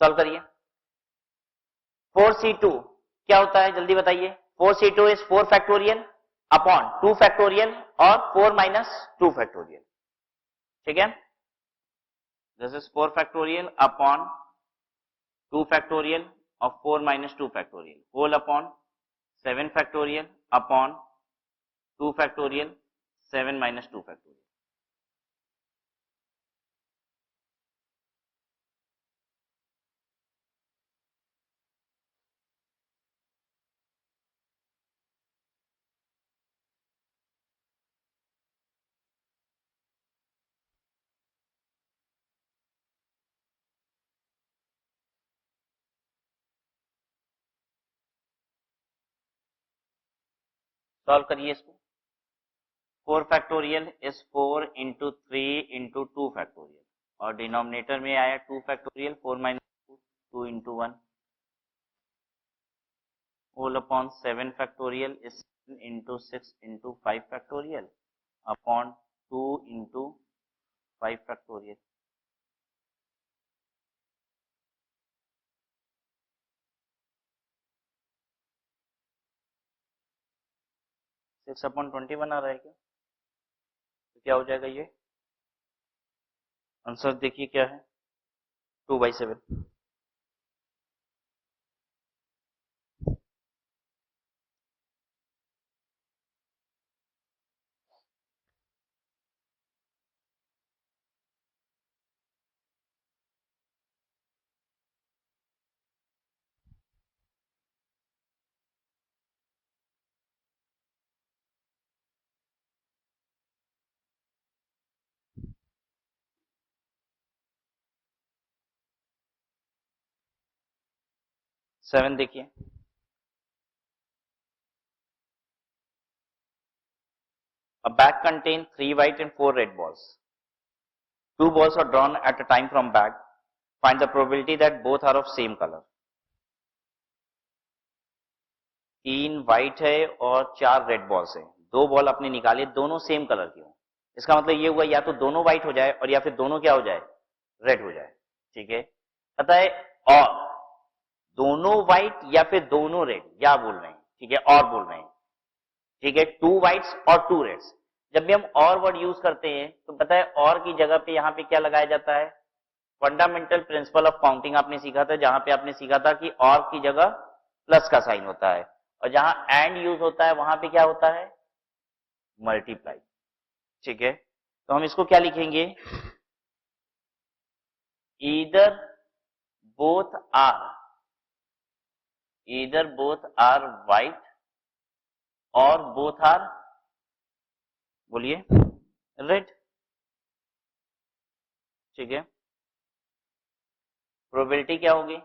सॉल्व करिए. 4C2 क्या होता है जल्दी बताइए? 4C2 is 4 factorial upon 2 factorial और 4 माइनस 2 फैक्टोरियल. ठीक है, this is 4 factorial upon 2 factorial of 4 minus 2 factorial whole upon 7 factorial upon 2 factorial 7 minus 2 factorial. Solve करिए इसको. 4 factorial is 4 into 3 into 2 factorial और डिनोमिनेटर में आया 2 factorial 4 minus 2 into 1 whole upon 7 factorial is into 6 into 5 factorial upon 2 into 5 factorial. Six upon 21 आ रहा है क्या? तो क्या हो जाएगा ये आंसर? देखिए क्या है, 2/7. सेवन देखिए, a bag contains 3 white and 4 red balls. 2 balls are drawn at a time from bag. Find the probability that both are of same color. 3 white है और 4 रेड बॉल्स है. 2 बॉल अपने निकाले, दोनों सेम कलर की हो. इसका मतलब ये हुआ या तो दोनों व्हाइट हो जाए और या फिर दोनों क्या हो जाए? रेड हो जाए, ठीक है। पता है, और दोनों व्हाइट या फिर दोनों रेड, या बोल रहे हैं, ठीक है, और बोल रहे हैं, ठीक है, 2 व्हाइट्स और 2 रेड्स। जब भी हम और वर्ड यूज करते हैं तो पता है और की जगह पे यहां पे क्या लगाया जाता है, फंडामेंटल प्रिंसिपल ऑफ काउंटिंग आपने सीखा था, जहां पे आपने सीखा था कि और की जगह प्लस का साइन होता है, और जहां एंड यूज होता है वहां पे क्या होता है, मल्टीप्लाई, ठीक है। तो हम इसको क्या लिखेंगे, either both are, either both are white और बोथ आर, बोलिए, रेड, ठीक है। प्रोबेबिलिटी क्या होगी,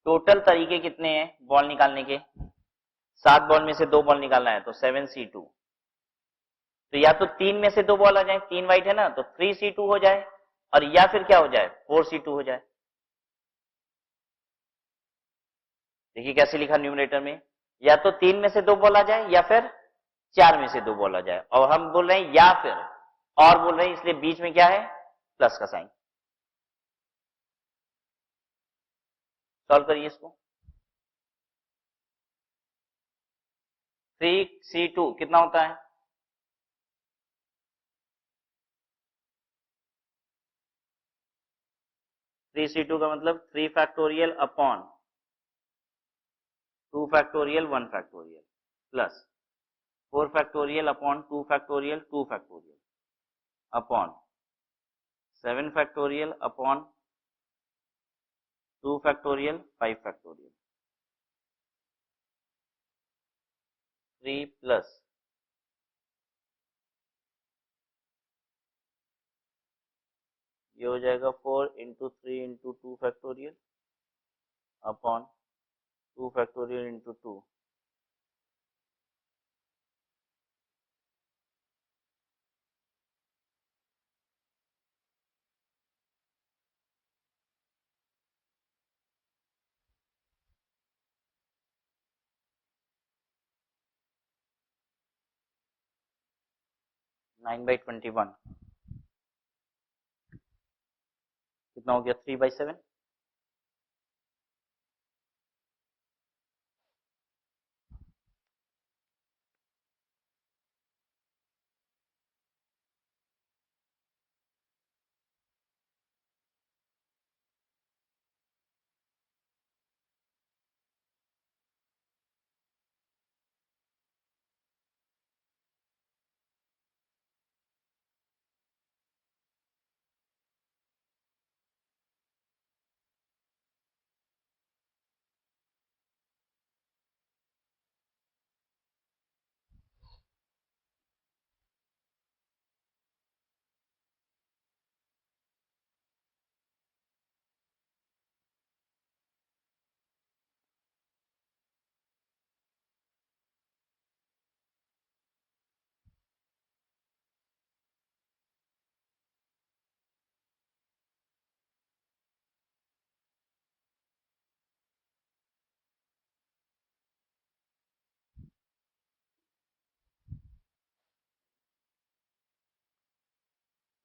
टोटल तरीके कितने हैं बॉल निकालने के, 7 बॉल में से 2 बॉल निकालना है तो 7C2, तो या तो 3 में से 2 बॉल आ जाए, 3 व्हाइट है ना, तो 3C2 हो जाए, और या फिर क्या हो जाए, 4C2 हो जाए। देखिए कैसे लिखा न्यूमरेटर में, या तो 3 में से 2 बॉल आ जाए या फिर 4 में से 2 बॉल आ जाए, और हम बोल रहे हैं या फिर, और बोल रहे हैं, इसलिए बीच में क्या है, प्लस का साइन। सॉल्व करिए इसको। 3C2 कितना होता है, 3C2 का मतलब 3 factorial upon 2 factorial 1 factorial plus 4 factorial upon 2 factorial 2 factorial upon 7 factorial upon 2 factorial 5 factorial 3 plus ये हो जाएगा 4 into 3 into 2 factorial upon 2 factorial into 2, 9/21 कितना हो गया, 3/7,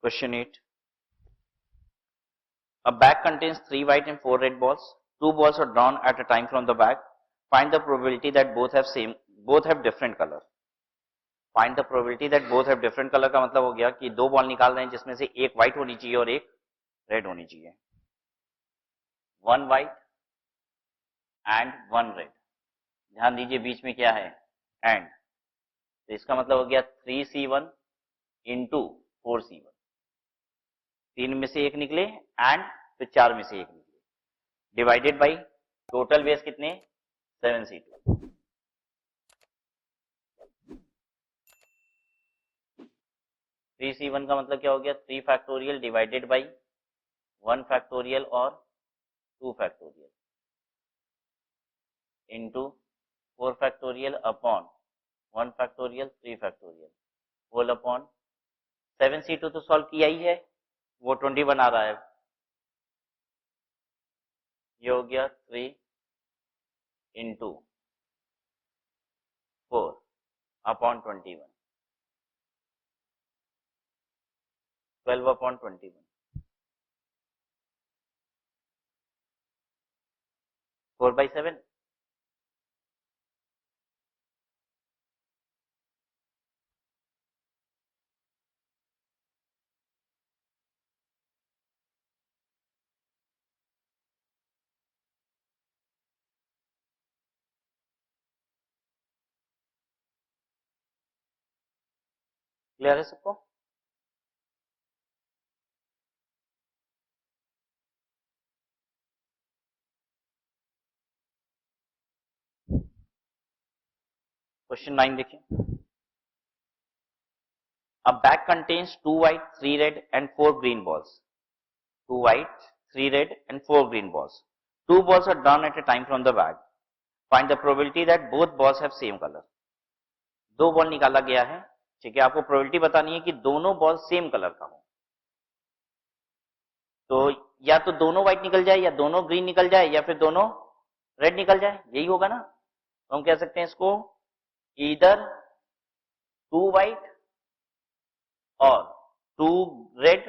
question 8, a bag contains 3 white and 4 red balls, 2 balls are drawn at a time from the bag, find the probability that both have different color। Find the probability that both have different colour का मतलब हो गया कि 2 ball निकाल रहे हैं जिसमें से एक व्हाइट होनी चाहिए और एक रेड होनी चाहिए, 1 व्हाइट एंड 1 रेड। ध्यान दीजिए बीच में क्या है, एंड, तो इसका मतलब हो गया 3C1 इंटू 4C1, 3 में से एक निकले एंड फिर 4 में से एक निकले, डिवाइडेड बाई टोटल बेस कितने, 7C2। 3C1 का मतलब क्या हो गया, 3 फैक्टोरियल डिवाइडेड बाई 1 फैक्टोरियल और 2 factorial into 4 factorial upon 1 factorial 3 factorial whole upon 7C2 तो सॉल्व किया ही है, वो 21 आ रहा है, ये हो गया 3 इंटू 4 अपॉन 21, 12 अपॉन 21। 4/7। क्लियर है सबको? क्वेश्चन 9 देखिए। A bag contains 2 white, 3 red and 4 green balls. 2 white, 3 red and 4 green balls. 2 balls are drawn at a time from the bag. Find the probability that both balls have same color. 2 ball निकाला गया है, ठीक है, आपको probability बतानी है कि दोनों बॉल सेम कलर का हो। तो या तो दोनों व्हाइट निकल जाए, या दोनों ग्रीन निकल जाए, या फिर दोनों रेड निकल जाए, यही होगा ना। तो हम कह सकते हैं इसको ईदर 2 व्हाइट और 2 रेड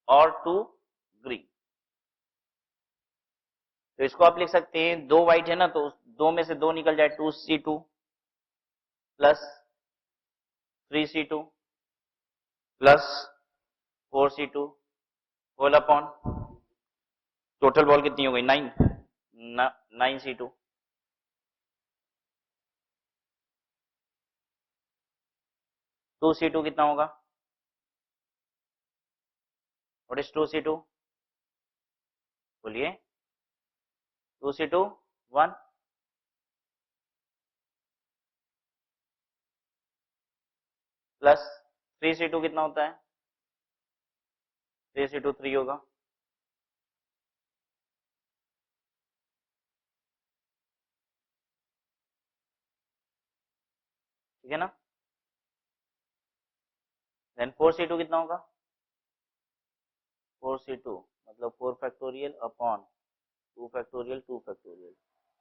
और 2 ग्रीन। तो इसको आप लिख सकते हैं 2 व्हाइट है ना, तो 2 में से 2 निकल जाए, 2C2 plus 3C2 plus 4C2 whole upon total ball कितनी हो गई 9C2। 2C2 कितना होगा? What is 2C2? बोलिए। 2C2 1 प्लस 3C2 कितना होता है? 3C2 3 होगा। ठीक है ना। देन 4C2 कितना होगा? 4C2 मतलब 4 factorial upon 2 factorial 2 factorial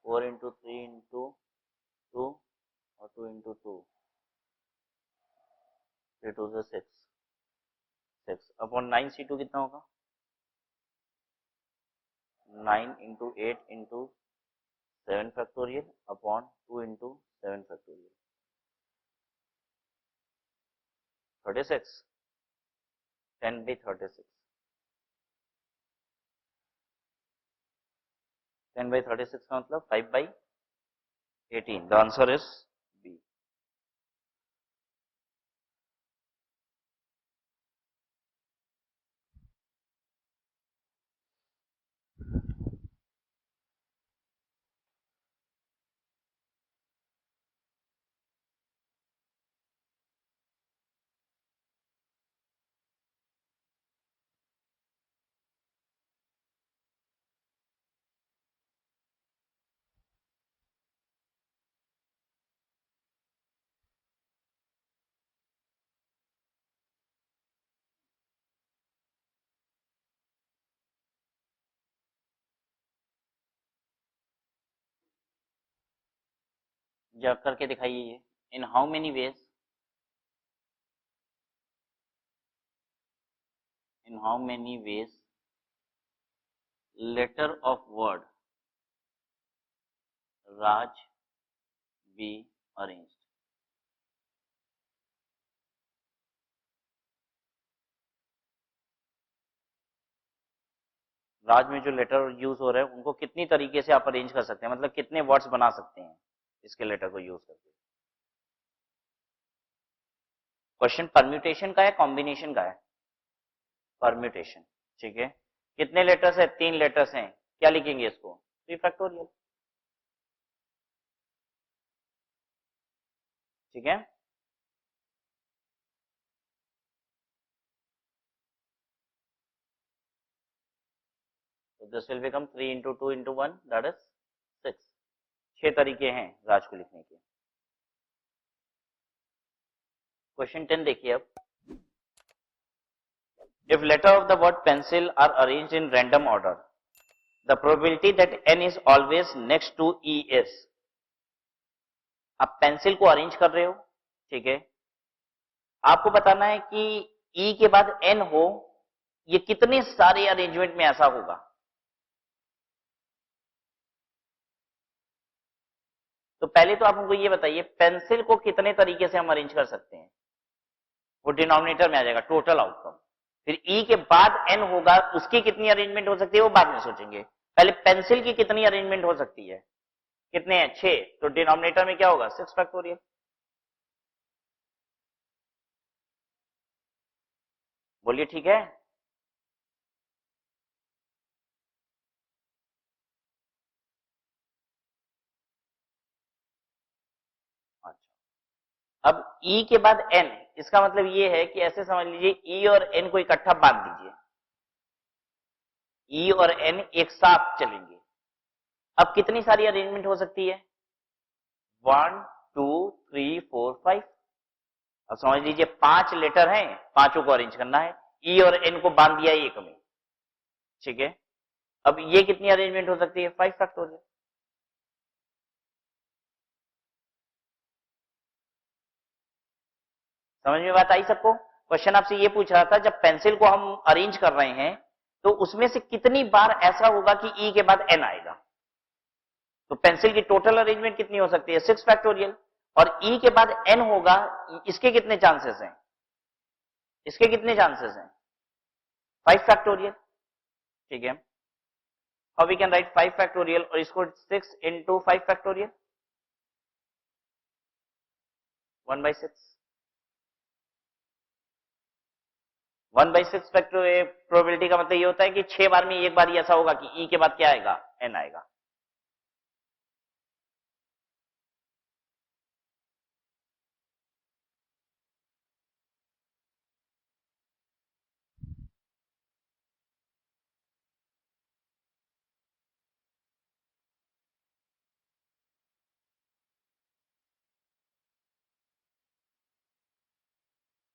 4 into 3 into 2 और 2 इंटू 2 3 2 से 6 अपॉन 9C2 कितना होगा? 9 into 8 into 7 factorial upon 2 into 7 factorial 36 10/36 10/36 का मतलब 5/18। The answer is B. जब करके दिखाइए ये। In how many ways, in how many ways letter of word Raj be arranged. Raj में जो लेटर यूज हो रहे हैं उनको कितनी तरीके से आप अरेंज कर सकते हैं, मतलब कितने वर्ड्स बना सकते हैं इसके लेटर को यूज करके। क्वेश्चन परम्यूटेशन का है कॉम्बिनेशन का है? परम्यूटेशन। ठीक है, कितने लेटर्स है? 3 लेटर्स हैं, क्या लिखेंगे इसको? 3 फैक्टोरियल। ठीक है, तो this will become 3 into 2 into 1 that is 6। 6 तरीके हैं राज को लिखने के। क्वेश्चन 10 देखिए अब। If letter of the word pencil are arranged in random order, the probability that n is always next to e is। आप पेंसिल को अरेंज कर रहे हो, ठीक है, आपको बताना है कि ई के बाद एन हो, ये कितने सारे अरेंजमेंट में ऐसा होगा। तो पहले तो आप हमको ये बताइए, पेंसिल को कितने तरीके से हम अरेंज कर सकते हैं? वो डिनोमिनेटर में आ जाएगा टोटल आउटकम। फिर ई के बाद एन होगा, उसकी कितनी अरेंजमेंट हो सकती है वो बाद में सोचेंगे। पहले पेंसिल की कितनी अरेंजमेंट हो सकती है? कितने हैं? 6। तो डिनोमिनेटर में क्या होगा? 6 फैक्टोरियल। बोलिए ठीक है। अच्छा, अब ई के बाद एन, इसका मतलब ये है कि ऐसे समझ लीजिए ई और एन को इकट्ठा बांध दीजिए, ई और एन एक साथ चलेंगे। अब कितनी सारी अरेंजमेंट हो सकती है? 1 2 3 4 5। अब समझ लीजिए 5 लेटर हैं, पांचों को अरेंज करना है, ई और एन को बांध दिया एक में, ठीक है। अब ये कितनी अरेंजमेंट हो सकती है? 5 फैक्टोरियल। समझ में बात आई सबको? क्वेश्चन आपसे ये पूछ रहा था, जब पेंसिल को हम अरेंज कर रहे हैं तो उसमें से कितनी बार ऐसा होगा कि ई के बाद एन आएगा? तो पेंसिल की टोटल अरेंजमेंट कितनी हो सकती है? 6 फैक्टोरियल। और ई के बाद एन होगा, इसके कितने चांसेस हैं? इसके कितने चांसेस हैं? 5 फैक्टोरियल, ठीक है। How we can write 5 factorial, और इसको 6 इंटू 5 फैक्टोरियल, 1/6। 1/6 फैक्टोरियल प्रोबेबिलिटी का मतलब ये होता है कि 6 बार में एक बार ही ऐसा होगा कि ई के बाद क्या आएगा? एन आएगा।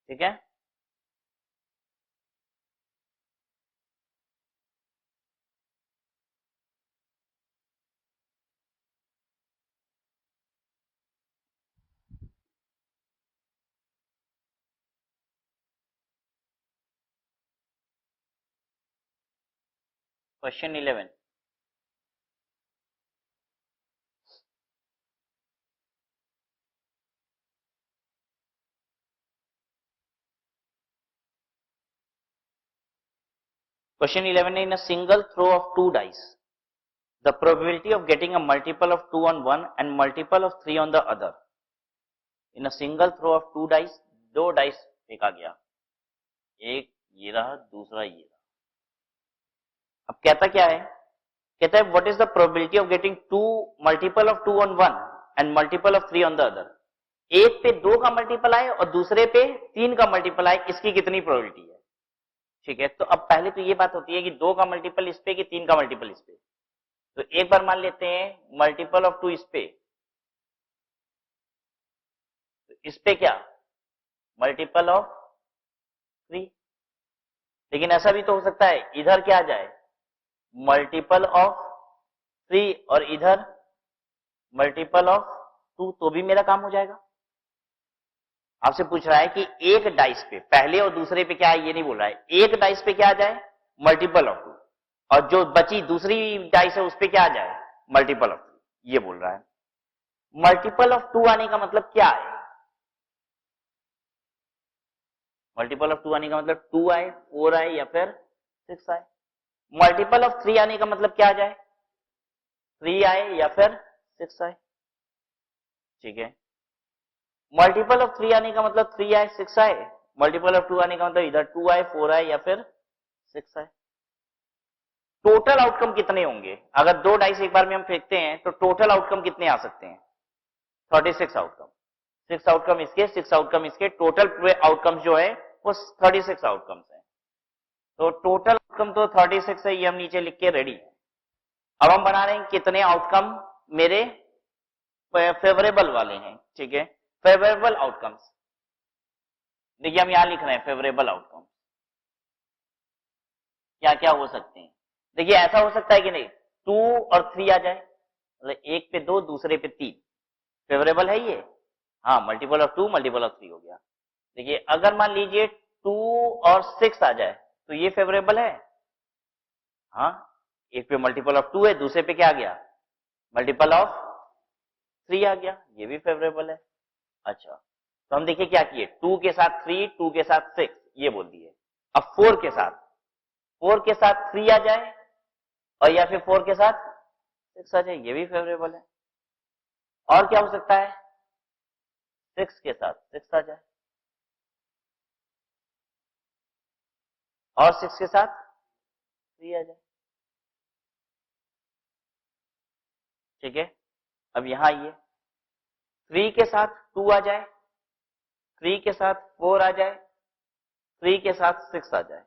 ठीक है। Question 11। Question 11, in a single throw of 2 dice, the probability of getting a multiple of 2 on one and multiple of 3 on the other. In a single throw of 2 dice, दो डाइस फेंका गया, एक ये रहा, दूसरा ये रहा। अब कहता क्या है? कहता है what is the probability of getting two multiple of 2 on one and multiple of 3 on the other. एक पे 2 का मल्टीपल आए और दूसरे पे 3 का मल्टीपल आए, इसकी कितनी प्रोबेबिलिटी है? ठीक है, तो अब पहले तो ये बात होती है कि 2 का मल्टीपल इस पे कि 3 का मल्टीपल इस पे। तो एक बार मान लेते हैं मल्टीपल ऑफ 2 इस पे, तो इस पे क्या? Multiple of 3। लेकिन ऐसा भी तो हो सकता है इधर क्या आ जाए? मल्टीपल ऑफ 3 और इधर मल्टीपल ऑफ 2, तो भी मेरा काम हो जाएगा। आपसे पूछ रहा है कि एक डाइस पे, पहले और दूसरे पे क्या है ये नहीं बोल रहा है, एक डाइस पे क्या आ जाए? मल्टीपल ऑफ 2, और जो बची दूसरी डाइस है उस पे क्या आ जाए? मल्टीपल ऑफ 3, ये बोल रहा है। मल्टीपल ऑफ 2 आने का मतलब क्या है? मल्टीपल ऑफ 2 आने का मतलब 2 आए, 4 आए या फिर 6 आए। मल्टीपल ऑफ 3 आने का मतलब क्या आ जाए? 3 आए या फिर 6 आए, ठीक है। मल्टीपल ऑफ 3 आने का मतलब 3 आए 6 आए, मल्टीपल ऑफ 2 आने का मतलब इधर 2 आए 4 आए या फिर 6 आए। टोटल आउटकम कितने होंगे? अगर दो डाइस एक बार में हम फेंकते हैं तो टोटल आउटकम कितने आ सकते हैं? 36 आउटकम। 6 आउटकम इसके, 6 आउटकम इसके, टोटल पूरे आउटकम्स जो है वो 36 आउटकम्स है। तो टोटल आउटकम तो 36 है, ये हम नीचे लिख के रेडी है। अब हम बना रहे हैं कितने आउटकम मेरे फेवरेबल वाले हैं, ठीक है। फेवरेबल आउटकम्स, देखिए हम यहां लिख रहे हैं फेवरेबल आउटकम क्या क्या हो सकते हैं। देखिए ऐसा हो सकता है कि नहीं 2 और 3 आ जाए, मतलब एक पे 2 दूसरे पे 3, फेवरेबल है ये? हाँ, मल्टीपल ऑफ 2 मल्टीपल ऑफ 3 हो गया। देखिए अगर मान लीजिए 2 और 6 आ जाए तो ये फेवरेबल है? हाँ, एक पे मल्टीपल ऑफ 2 है, दूसरे पे क्या आ गया? मल्टीपल ऑफ 3 आ गया, ये भी फेवरेबल है। अच्छा, तो हम देखिए क्या किए, 2 के साथ 3, 2 के साथ 6 ये बोल दिए। अब 4 के साथ 3 आ जाए और या फिर 4 के साथ 6 आ जाए, ये भी फेवरेबल है। और क्या हो सकता है, 6 के साथ 6 आ जाए और 6 के साथ 3 आ जाए। ठीक है, अब यहां आइए, 3 के साथ 2 आ जाए, 3 के साथ 4 आ जाए, 3 के साथ 6 आ जाए।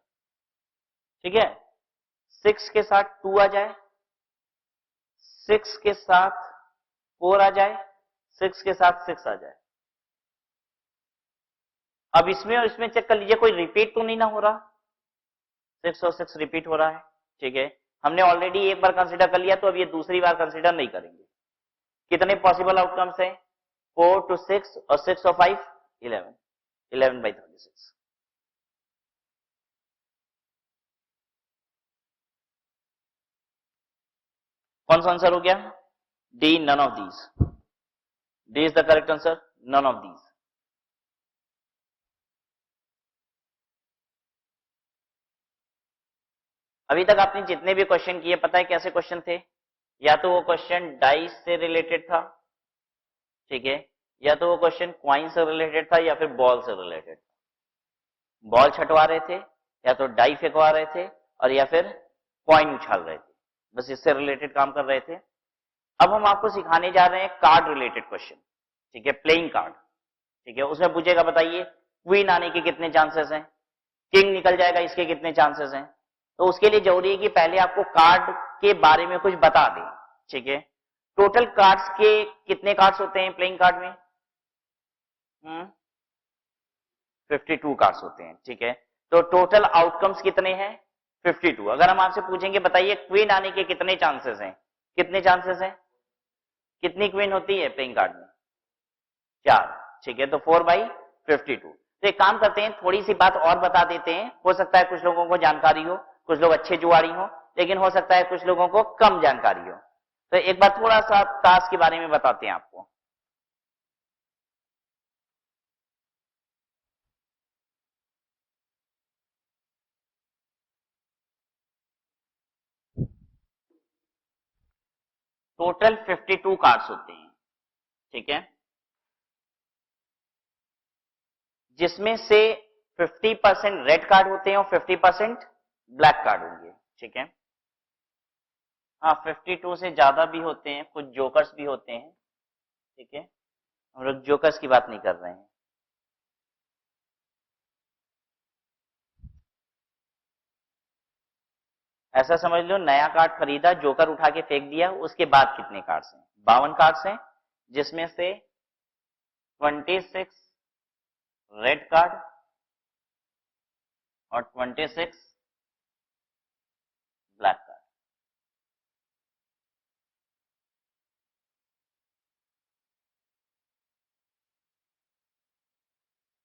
ठीक है, 6 के साथ 2 आ जाए, 6 के साथ 4 आ जाए, 6 के साथ 6 आ जाए। अब इसमें और इसमें चेक कर लीजिए, कोई रिपीट तो नहीं ना हो रहा, 6 और 6 रिपीट हो रहा है। ठीक है, हमने ऑलरेडी एक बार कंसीडर कर लिया, तो अब ये दूसरी बार कंसीडर नहीं करेंगे। कितने पॉसिबल आउटकम्स हैं, 4 to 6 और 6 और 5 11, 11/36। कौन सा आंसर हो गया, D, none of these. D is the correct answer, none of these. अभी तक आपने जितने भी क्वेश्चन किए, पता है कैसे क्वेश्चन थे, या तो वो क्वेश्चन डाइस से रिलेटेड था, ठीक है, या तो वो क्वेश्चन क्वाइन से रिलेटेड था, या फिर बॉल से रिलेटेड। बॉल छटवा रहे थे, या तो डाई फेंकवा रहे थे, और या फिर कॉइन उछाल रहे थे, बस इससे रिलेटेड काम कर रहे थे। अब हम आपको सिखाने जा रहे हैं कार्ड रिलेटेड क्वेश्चन। ठीक है, प्लेइंग कार्ड। ठीक है, उसमें पूछेगा बताइए क्वीन आने के कितने चांसेस हैं, किंग निकल जाएगा इसके कितने चांसेस हैं। तो उसके लिए जरूरी है कि पहले आपको कार्ड के बारे में कुछ बता दें। ठीक है, टोटल कार्ड्स के कितने कार्ड्स होते हैं प्लेइंग कार्ड में, 52 कार्ड्स होते हैं। ठीक है, तो टोटल आउटकम्स कितने हैं, 52। अगर हम आपसे पूछेंगे बताइए क्वीन आने के कितने चांसेस हैं, कितने चांसेस हैं, कितनी क्वीन होती है प्लेइंग कार्ड में, 4। ठीक है, तो 4/52। तो एक काम करते हैं, थोड़ी सी बात और बता देते हैं, हो सकता है कुछ लोगों को जानकारी हो, कुछ लोग अच्छे जुआरी हो, लेकिन हो सकता है कुछ लोगों को कम जानकारी हो। तो एक बार थोड़ा सा ताश के बारे में बताते हैं आपको। टोटल 52 कार्ड्स होते हैं। ठीक है, जिसमें से 50% रेड कार्ड होते हैं और 50% ब्लैक कार्ड होंगे। ठीक है, हाँ 52 से ज्यादा भी होते हैं, कुछ जोकर्स भी होते हैं। ठीक है, हम लोग जोकर्स की बात नहीं कर रहे हैं। ऐसा समझ लो, नया कार्ड खरीदा, जोकर उठा के फेंक दिया, उसके बाद कितने कार्ड्स हैं, 52 कार्ड्स हैं, जिसमें से 26 रेड कार्ड और 26 ब्लैक कार्ड।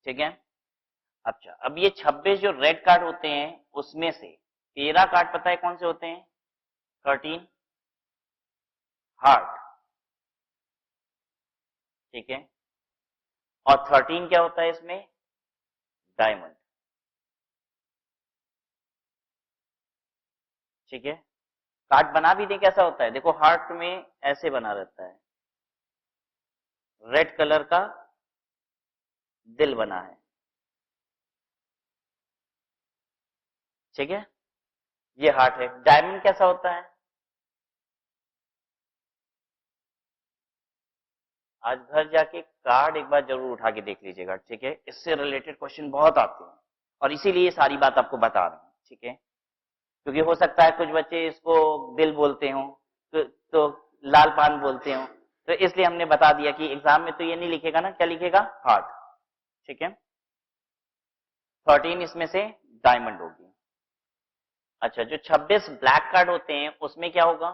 ठीक है, अच्छा अब ये 26 जो रेड कार्ड होते हैं, उसमें से 13 कार्ड पता है कौन से होते हैं, 13 हार्ट। ठीक है, और 13 क्या होता है इसमें, डायमंड। ठीक है, कार्ड बना भी दें कैसा होता है, देखो हार्ट में ऐसे बना रहता है, रेड कलर का दिल बना है। ठीक है, ये हार्ट है। डायमंड कैसा होता है, आज घर जाके कार्ड एक बार जरूर उठा के देख लीजिएगा। ठीक है, इससे रिलेटेड क्वेश्चन बहुत आते हैं, और इसीलिए ये सारी बात आपको बता रहे हैं। ठीक है, क्योंकि हो सकता है कुछ बच्चे इसको दिल बोलते हो, तो लाल पान बोलते हो, तो इसलिए हमने बता दिया कि एग्जाम में तो ये नहीं लिखेगा ना, क्या लिखेगा, हार्ट। ठीक है, 13 इसमें से डायमंड होगी। अच्छा, जो 26 ब्लैक कार्ड होते हैं उसमें क्या होगा,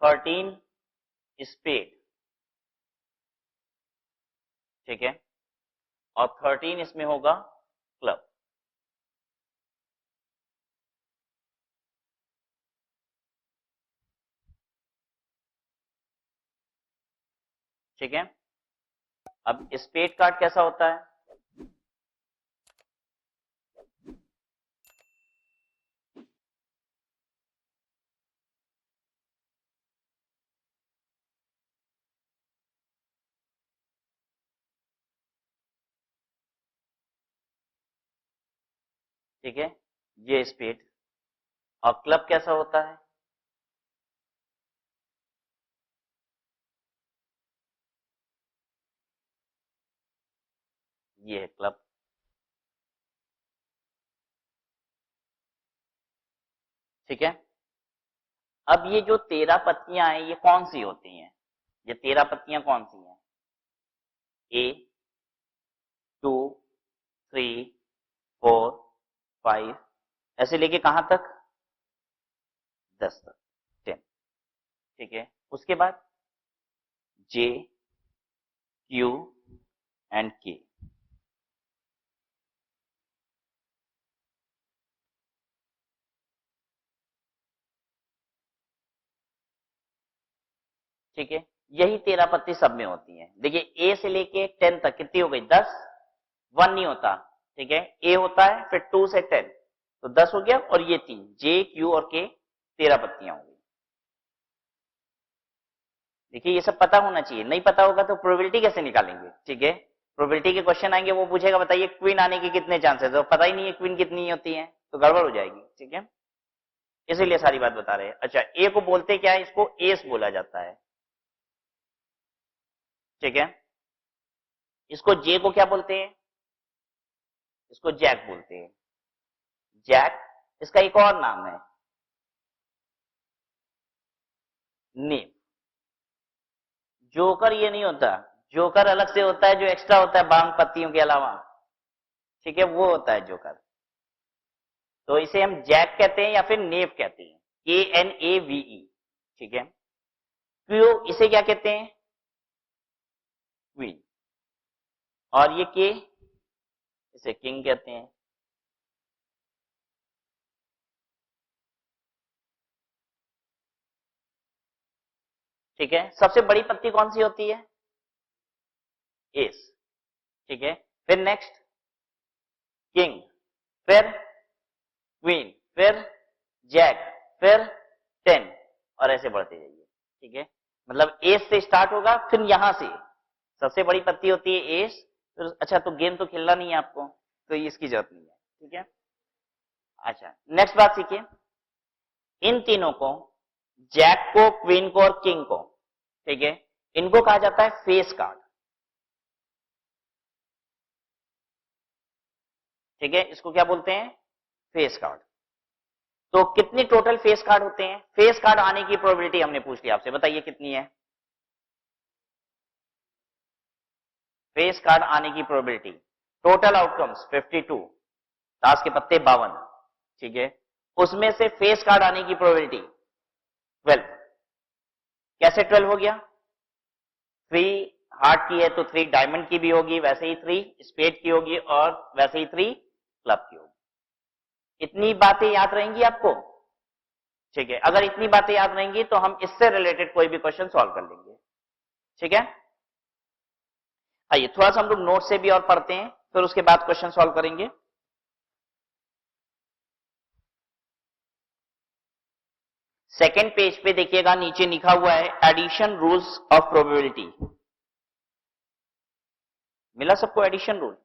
13 स्पेड। ठीक है, और 13 इसमें होगा क्लब। ठीक है। अब स्पेड कार्ड कैसा होता है? ठीक है, ये स्पेड। और क्लब कैसा होता है? ये है क्लब। ठीक है। अब ये जो 13 पत्तियां हैं ये कौन सी होती हैं? ये 13 पत्तियां कौन सी हैं? ए, 2, 3, 4, 5, ऐसे लेके कहां तक? 10 तक, 10। ठीक है, उसके बाद जे, क्यू एंड के। ठीक है, यही 13 पत्ती सब में होती हैं। देखिए ए से लेके 10 तक कितनी हो गई? 10। 1 नहीं होता, ठीक है, ए होता है, फिर 2 से 10, तो 10 हो गया। और ये 3, जे, क्यू और के, 13 पत्तियां हो गई। देखिए ये सब पता होना चाहिए, नहीं पता होगा तो प्रोबेबिलिटी कैसे निकालेंगे? ठीक है, प्रोबेबिलिटी के क्वेश्चन आएंगे, वो पूछेगा बताइए क्वीन आने के कितने चांसेस, तो पता ही नहीं है क्वीन कितनी होती है, तो गड़बड़ हो जाएगी। ठीक है, इसीलिए सारी बात बता रहे हैं। अच्छा, ए को बोलते क्या है? इसको एस बोला जाता है। ठीक है, इसको जे को क्या बोलते हैं? इसको जैक बोलते हैं। जैक, इसका एक और नाम है नेम। जोकर ये नहीं होता, जोकर अलग से होता है, जो एक्स्ट्रा होता है बांग पत्तियों के अलावा। ठीक है, वो होता है जोकर। तो इसे हम जैक कहते हैं या फिर नेव कहते हैं, KNAVE। ठीक है, क्यू इसे क्या कहते हैं? क्वीन। और ये के, इसे किंग कहते हैं। ठीक है, सबसे बड़ी पत्ती कौन सी होती है? एस। ठीक है, फिर नेक्स्ट किंग, फिर क्वीन, फिर जैक, फिर 10, और ऐसे बढ़ते जाइए। ठीक है, मतलब एस से स्टार्ट होगा, फिर यहां से सबसे बड़ी पत्ती होती है एस। तो अच्छा, तो गेम तो खेलना नहीं है आपको, तो इसकी जरूरत नहीं है। ठीक है, अच्छा नेक्स्ट बात सीखिए। इन तीनों को, जैक को, क्वीन को और किंग को, ठीक है, इनको कहा जाता है फेस कार्ड। ठीक है, इसको क्या बोलते हैं? Face card. तो कितनी टोटल फेस कार्ड होते हैं? फेस कार्ड आने की प्रोबेबिलिटी हमने पूछ लिया आपसे, बताइए कितनी है? फेस कार्ड आने की प्रोबेबिलिटी, टोटल आउटकम्स 52, ताश के पत्ते 52। ठीक है, उसमें से फेस कार्ड आने की प्रोबेबिलिटी 12। कैसे 12 हो गया? 3 हार्ट की है तो 3 डायमंड की भी होगी, वैसे ही 3 स्पेड की होगी, और वैसे ही 3 क्लब की होगी। इतनी बातें याद रहेंगी आपको? ठीक है, अगर इतनी बातें याद रहेंगी तो हम इससे रिलेटेड कोई भी क्वेश्चन सॉल्व कर लेंगे। ठीक है, आइए थोड़ा सा हम लोग नोट से भी और पढ़ते हैं, फिर उसके बाद क्वेश्चन सॉल्व करेंगे। सेकेंड पेज पे देखिएगा, नीचे लिखा हुआ है एडिशन रूल्स ऑफ प्रोबेबिलिटी। मिला सबको एडिशन रूल?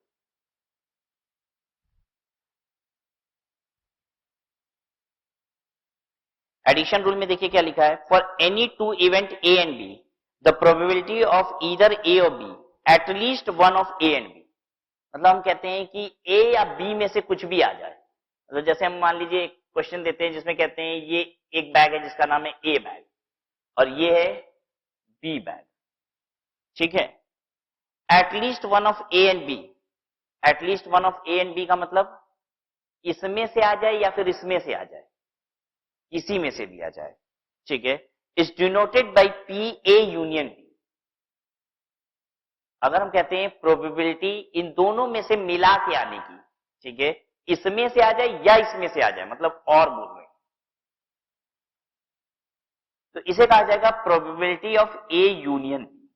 एडिशन रूल में देखिए क्या लिखा है, for any two event A and B the probability of either A और B at least one of A and B. मतलब हम कहते हैं कि ए या बी में से कुछ भी आ जाए। मतलब जैसे हम मान लीजिए एक क्वेश्चन देते हैं जिसमें कहते हैं ये एक बैग है जिसका नाम है ए बैग, और ये है बी बैग। ठीक है, at least one of A and B. At least one of A and B का मतलब इसमें से आ जाए या फिर इसमें से आ जाए, किसी में से भी आ जाए। ठीक है, is denoted by P A union B. अगर हम कहते हैं प्रोबेबिलिटी इन दोनों में से मिला के आने की, ठीक है, इसमें से आ जाए या इसमें से आ जाए, मतलब और मूल में, तो इसे कहा जाएगा probability of A union B.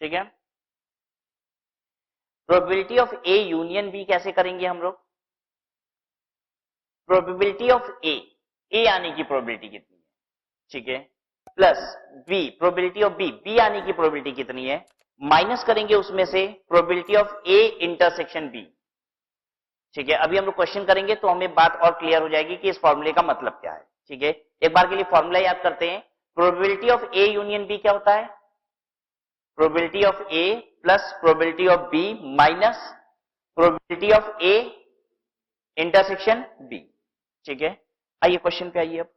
ठीक है। Probability of A union B कैसे करेंगे हम लोग? प्रोबेबिलिटी ऑफ ए आने की प्रोबेबिलिटी कितनी है, ठीक है, plus B, probability of B आने की प्रोबेबिलिटी कितनी है, माइनस करेंगे उसमें से probability of A intersection B, ठीक है। अभी हम लोग क्वेश्चन करेंगे तो हमें बात और क्लियर हो जाएगी कि इस फॉर्मूले का मतलब क्या है, ठीक है। एक बार के लिए फॉर्मूला याद करते हैं। Probability of A union B क्या होता है? Probability of A plus probability of B minus probability of A intersection B, ठीक है। आइए क्वेश्चन पे आइए अब।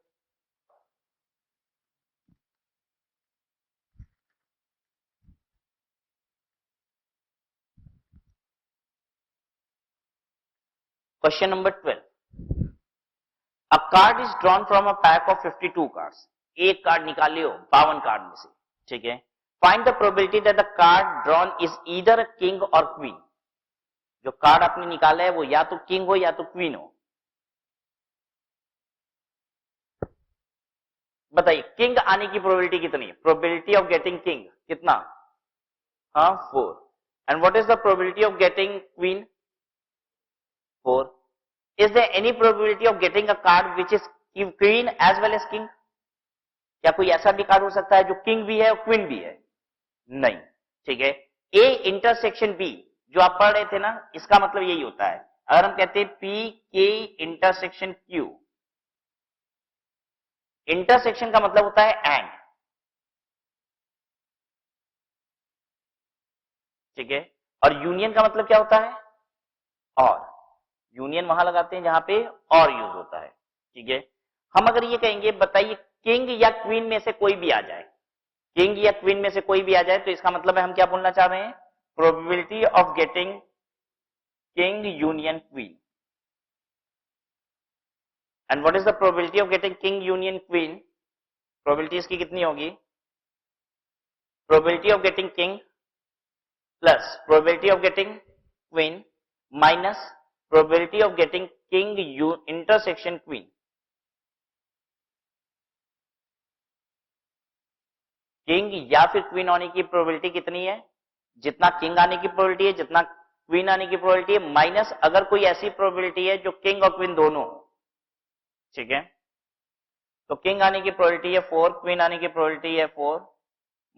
Question number 12। A card is drawn from a pack of 52 cards. एक कार्ड निकाले हो 52 कार्ड में से, ठीक है। Find the probability that the card drawn is either a king और क्वीन। जो कार्ड आपने निकाला है वो या तो किंग हो या तो क्वीन हो। बताइए किंग आने की प्रोबेबिलिटी कितनी? प्रोबेबिलिटी ऑफ गेटिंग किंग कितना? हाँ 4। And what is the probability of getting queen? 4। Is there any probability of getting a card which is queen as well as king? क्या कोई ऐसा भी कार्ड हो सकता है जो किंग भी है और क्वीन भी है? नहीं, ठीक है। ए इंटरसेक्शन बी जो आप पढ़ रहे थे ना, इसका मतलब यही होता है। अगर हम कहते हैं पी के इंटरसेक्शन क्यू, इंटरसेक्शन का मतलब होता है एंड, ठीक है। और यूनियन का मतलब क्या होता है? और। यूनियन वहां लगाते हैं जहां पे और यूज होता है, ठीक है। हम अगर ये कहेंगे बताइए किंग या क्वीन में से कोई भी आ जाए, किंग या क्वीन में से कोई भी आ जाए, तो इसका मतलब है हम क्या बोलना चाह रहे हैं? Probability of getting king union queen. And what is the probability of getting king union queen? Probability इसकी कितनी होगी? Probability of getting king plus probability of getting queen minus probability of getting king intersection queen. King या फिर queen आने की probability कितनी है? जितना किंग आने की प्रोबेबिलिटी है, जितना क्वीन आने की प्रोबेबिलिटी है, माइनस अगर कोई ऐसी प्रोबेबिलिटी है जो किंग और क्वीन दोनों, ठीक है। तो किंग आने की प्रोबेबिलिटी है 4, क्वीन आने की प्रोबेबिलिटी है 4,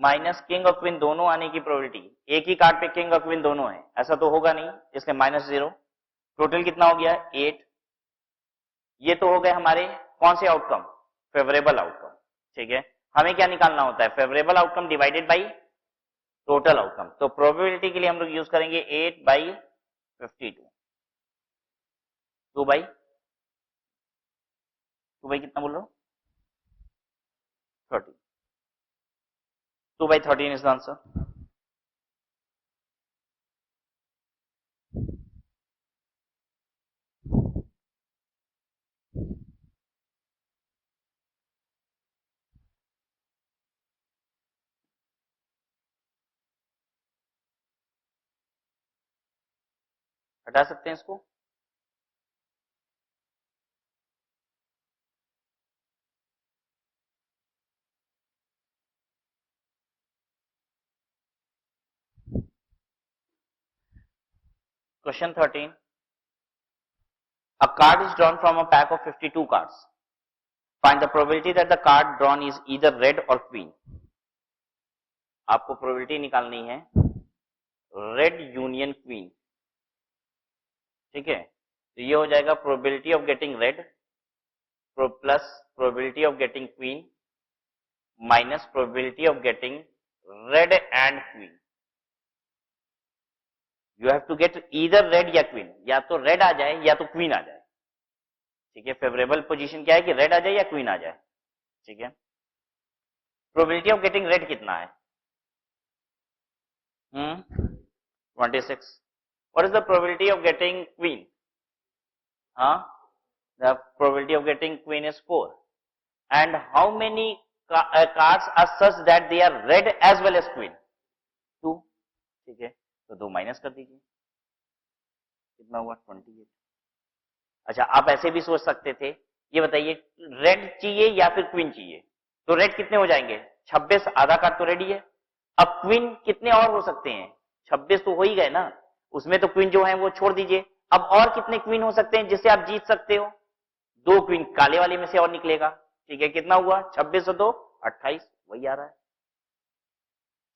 माइनस किंग और क्वीन दोनों आने की प्रोबेबिलिटी। एक ही कार्ड पे किंग और क्वीन दोनों है, ऐसा तो होगा नहीं, इसलिए -0। टोटल कितना हो गया? 8। ये तो हो गए हमारे कौन से आउटकम? फेवरेबल आउटकम, ठीक है। हमें क्या निकालना होता है? Favourable outcome divided by total outcome. तो प्रोबेबिलिटी के लिए हम लोग यूज करेंगे 8/52। 2 बाई कितना बोल रहा हूं? 30। 2/13 इज द आंसर। हटा सकते हैं इसको। Question 13। A card is drawn from a pack of 52 cards. Find the probability that the card drawn is either red or queen. आपको प्रोबेबिलिटी निकालनी है रेड यूनियन क्वीन, ठीक है। तो ये हो जाएगा probability of getting red plus probability of getting queen minus probability of getting red and queen. You have to get either red या क्वीन, या तो रेड आ जाए या तो क्वीन आ जाए, ठीक है। फेवरेबल पोजीशन क्या है कि रेड आ जाए या क्वीन आ जाए, ठीक है। प्रोबेबिलिटी ऑफ गेटिंग रेड कितना है? 26। What is the probability of getting queen? The probability of getting queen is 4. And how many cards are such that they are red as well as queen? 2, ठीक है। तो 2 minus कर दीजिए, कितना हुआ? 28। अच्छा, आप ऐसे भी सोच सकते थे, ये बताइए रेड चाहिए या फिर क्वीन चाहिए? तो रेड कितने हो जाएंगे? 26, आधा कार्ड तो रेड ही है, अब क्वीन कितने और हो सकते हैं? 26 तो हो ही गए ना, उसमें तो क्वीन जो है वो छोड़ दीजिए। अब और कितने क्वीन हो सकते हैं जिससे आप जीत सकते हो? 2 क्वीन काले वाले में से और निकलेगा। ठीक है, कितना हुआ? 26 और 2 28, वही आ रहा है।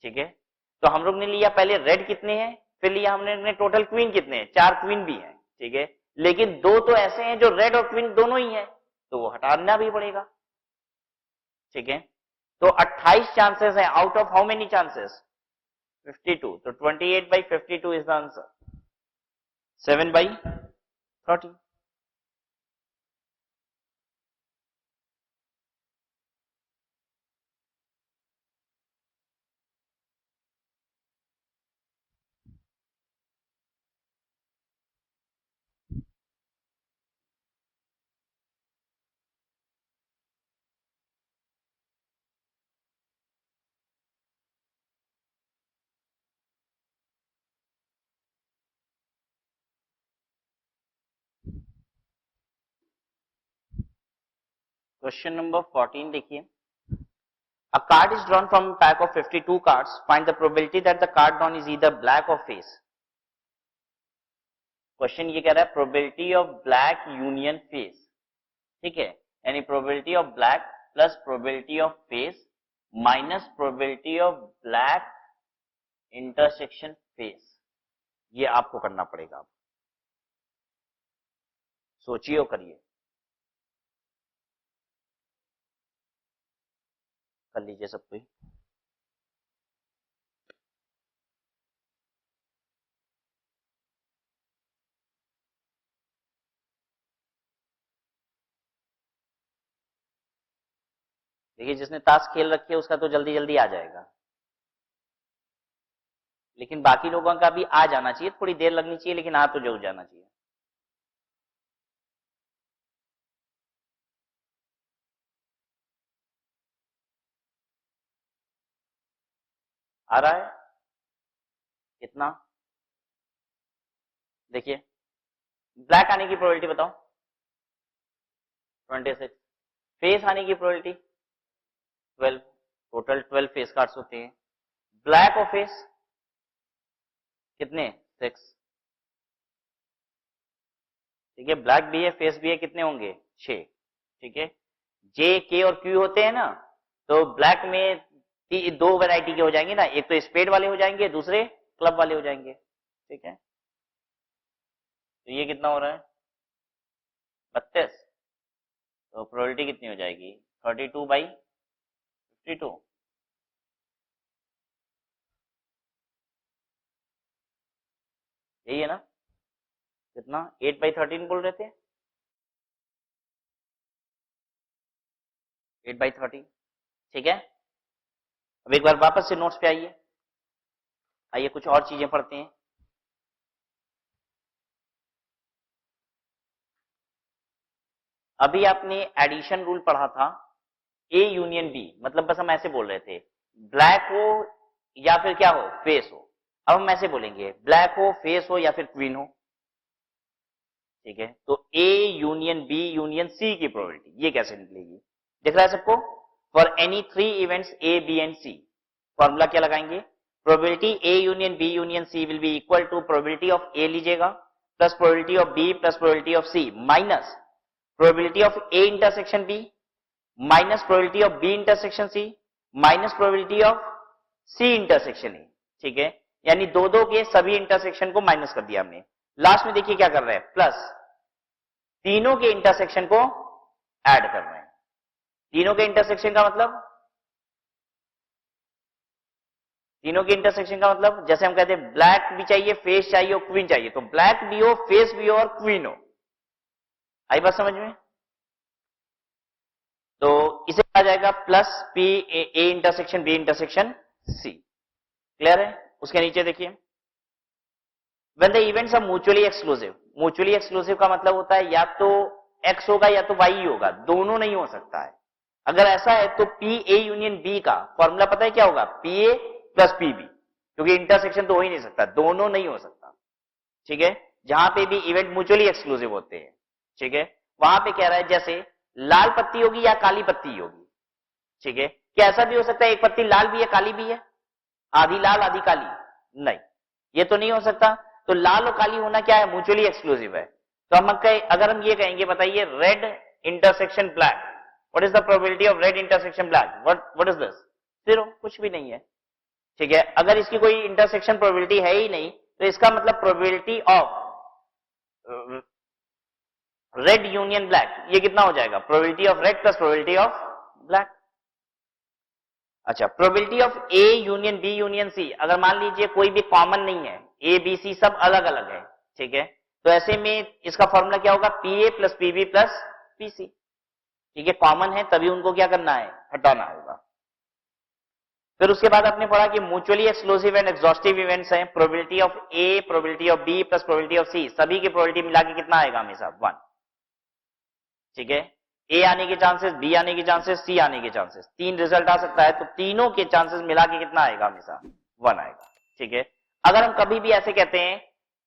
ठीक है, तो हम लोग ने लिया पहले रेड कितने हैं, फिर लिया हमने टोटल क्वीन कितने हैं, 4 क्वीन भी हैं। ठीक है, लेकिन 2 तो ऐसे हैं जो रेड और क्वीन दोनों ही है, तो वो हटाना भी पड़ेगा। ठीक है, तो 28 चांसेस है out of how many chances? 52, तो 28/52 is the answer, 7/30। Question number 14 देखिए, a card is drawn from a pack of 52 cards, find the probability that the card drawn is either black or face। Question ये कह रहा है probability of black union face. ठीक है, यानी probability of black plus probability of face minus probability of black intersection face, ये आपको करना पड़ेगा। आप सोचिए और करिए, कर लीजिए सब कोई। देखिए, जिसने ताश खेल रखी है उसका तो जल्दी जल्दी आ जाएगा, लेकिन बाकी लोगों का भी आ जाना चाहिए, थोड़ी देर लगनी चाहिए, लेकिन आ तो जरूर जाना चाहिए। आ रहा है कितना? देखिए, ब्लैक आने की प्रोबेबिलिटी बताओ। 26। फेस आने की प्रोबेबिलिटी 12, टोटल 12 फेस कार्ड्स होते हैं। ब्लैक और फेस कितने? 6। ठीक है, ब्लैक भी है फेस भी है, कितने होंगे? 6। ठीक है, जे के और क्यू होते हैं ना, तो ब्लैक में 2 वैरायटी के हो जाएंगे ना, एक तो स्पेड वाले हो जाएंगे, दूसरे क्लब वाले हो जाएंगे। ठीक है, तो ये कितना हो रहा है? 32। तो प्रोबेबिलिटी कितनी हो जाएगी? 32/52। यही है ना? कितना? 8/13 बोल रहे थे, 8/13। ठीक है, अब एक बार वापस से नोट्स पे आइए, आइए कुछ और चीजें पढ़ते हैं। अभी आपने एडिशन रूल पढ़ा था, ए यूनियन बी, मतलब बस हम ऐसे बोल रहे थे ब्लैक हो या फिर क्या हो, फेस हो। अब हम ऐसे बोलेंगे ब्लैक हो, फेस हो या फिर क्वीन हो। ठीक है, तो A union B union C की प्रोबेबिलिटी ये कैसे निकलेगी? दिख रहा है सबको? For any 3 events A B and C, formula क्या लगाएंगे? Probability A union B union C will be equal to probability of A लीजिएगा plus probability of B plus probability of C minus probability of A intersection B minus probability of B intersection C minus probability of C intersection A. ठीक है, यानी दो दो के सभी intersection को minus कर दिया हमने। लास्ट में देखिए क्या कर रहे हैं, प्लस तीनों के इंटरसेक्शन को ऐड कर रहे हैं। तीनों के इंटरसेक्शन का मतलब, तीनों के इंटरसेक्शन का मतलब जैसे हम कहते हैं ब्लैक भी चाहिए, फेस चाहिए और क्वीन चाहिए, तो ब्लैक भी हो, फेस भी हो और क्वीन हो। आई बात समझ में? तो इसे कहा जाएगा plus P A intersection B intersection C. Clear है? उसके नीचे देखिए, when the events are mutually exclusive. Mutually exclusive का मतलब होता है या तो एक्स होगा या तो वाई ही होगा, दोनों नहीं हो सकता है। अगर ऐसा है तो पी ए यूनियन बी का फॉर्मूला पता है क्या होगा? P A plus P B, क्योंकि इंटरसेक्शन तो हो ही नहीं सकता, दोनों नहीं हो सकता। ठीक है, जहां पे भी इवेंट म्यूचुअली एक्सक्लूसिव होते हैं। ठीक है, वहां पे कह रहा है जैसे लाल पत्ती होगी या काली पत्ती होगी। ठीक है, क्या ऐसा भी हो सकता है एक पत्ती लाल भी है काली भी है? आधी लाल आधी काली, नहीं, ये तो नहीं हो सकता। तो लाल और काली होना क्या है, म्यूचुअली एक्सक्लूसिव है। तो हम अगर हम ये कहेंगे, बताइए, red intersection black, what is the probability of red intersection black, what is this, zero, कुछ भी नहीं है। ठीक है, अगर इसकी कोई इंटरसेक्शन प्रोबेबिलिटी है ही नहीं, तो इसका मतलब probability of red union black, ये कितना हो जाएगा, probability of red plus probability of black. अच्छा, probability of A union B union C, अगर मान लीजिए कोई भी कॉमन नहीं है, ए बी सी सब अलग अलग है, ठीक है, तो ऐसे में इसका फॉर्मूला क्या होगा, P A plus P B plus P C. ठीक है, कॉमन है तभी उनको क्या करना है, हटाना होगा। फिर उसके बाद आपने पढ़ा कि mutually exclusive and exhaustive events हैं, probability of A, probability of B plus probability of C, सभी की प्रोबेबिलिटी मिला के कितना आएगा हमेशा, 1। ठीक है, ए आने के चांसेस, बी आने के चांसेस, सी आने के चांसेस, 3 रिजल्ट आ सकता है, तो तीनों के चांसेस मिला के कितना आएगा, हमेशा 1 आएगा। ठीक है, अगर हम कभी भी ऐसे कहते हैं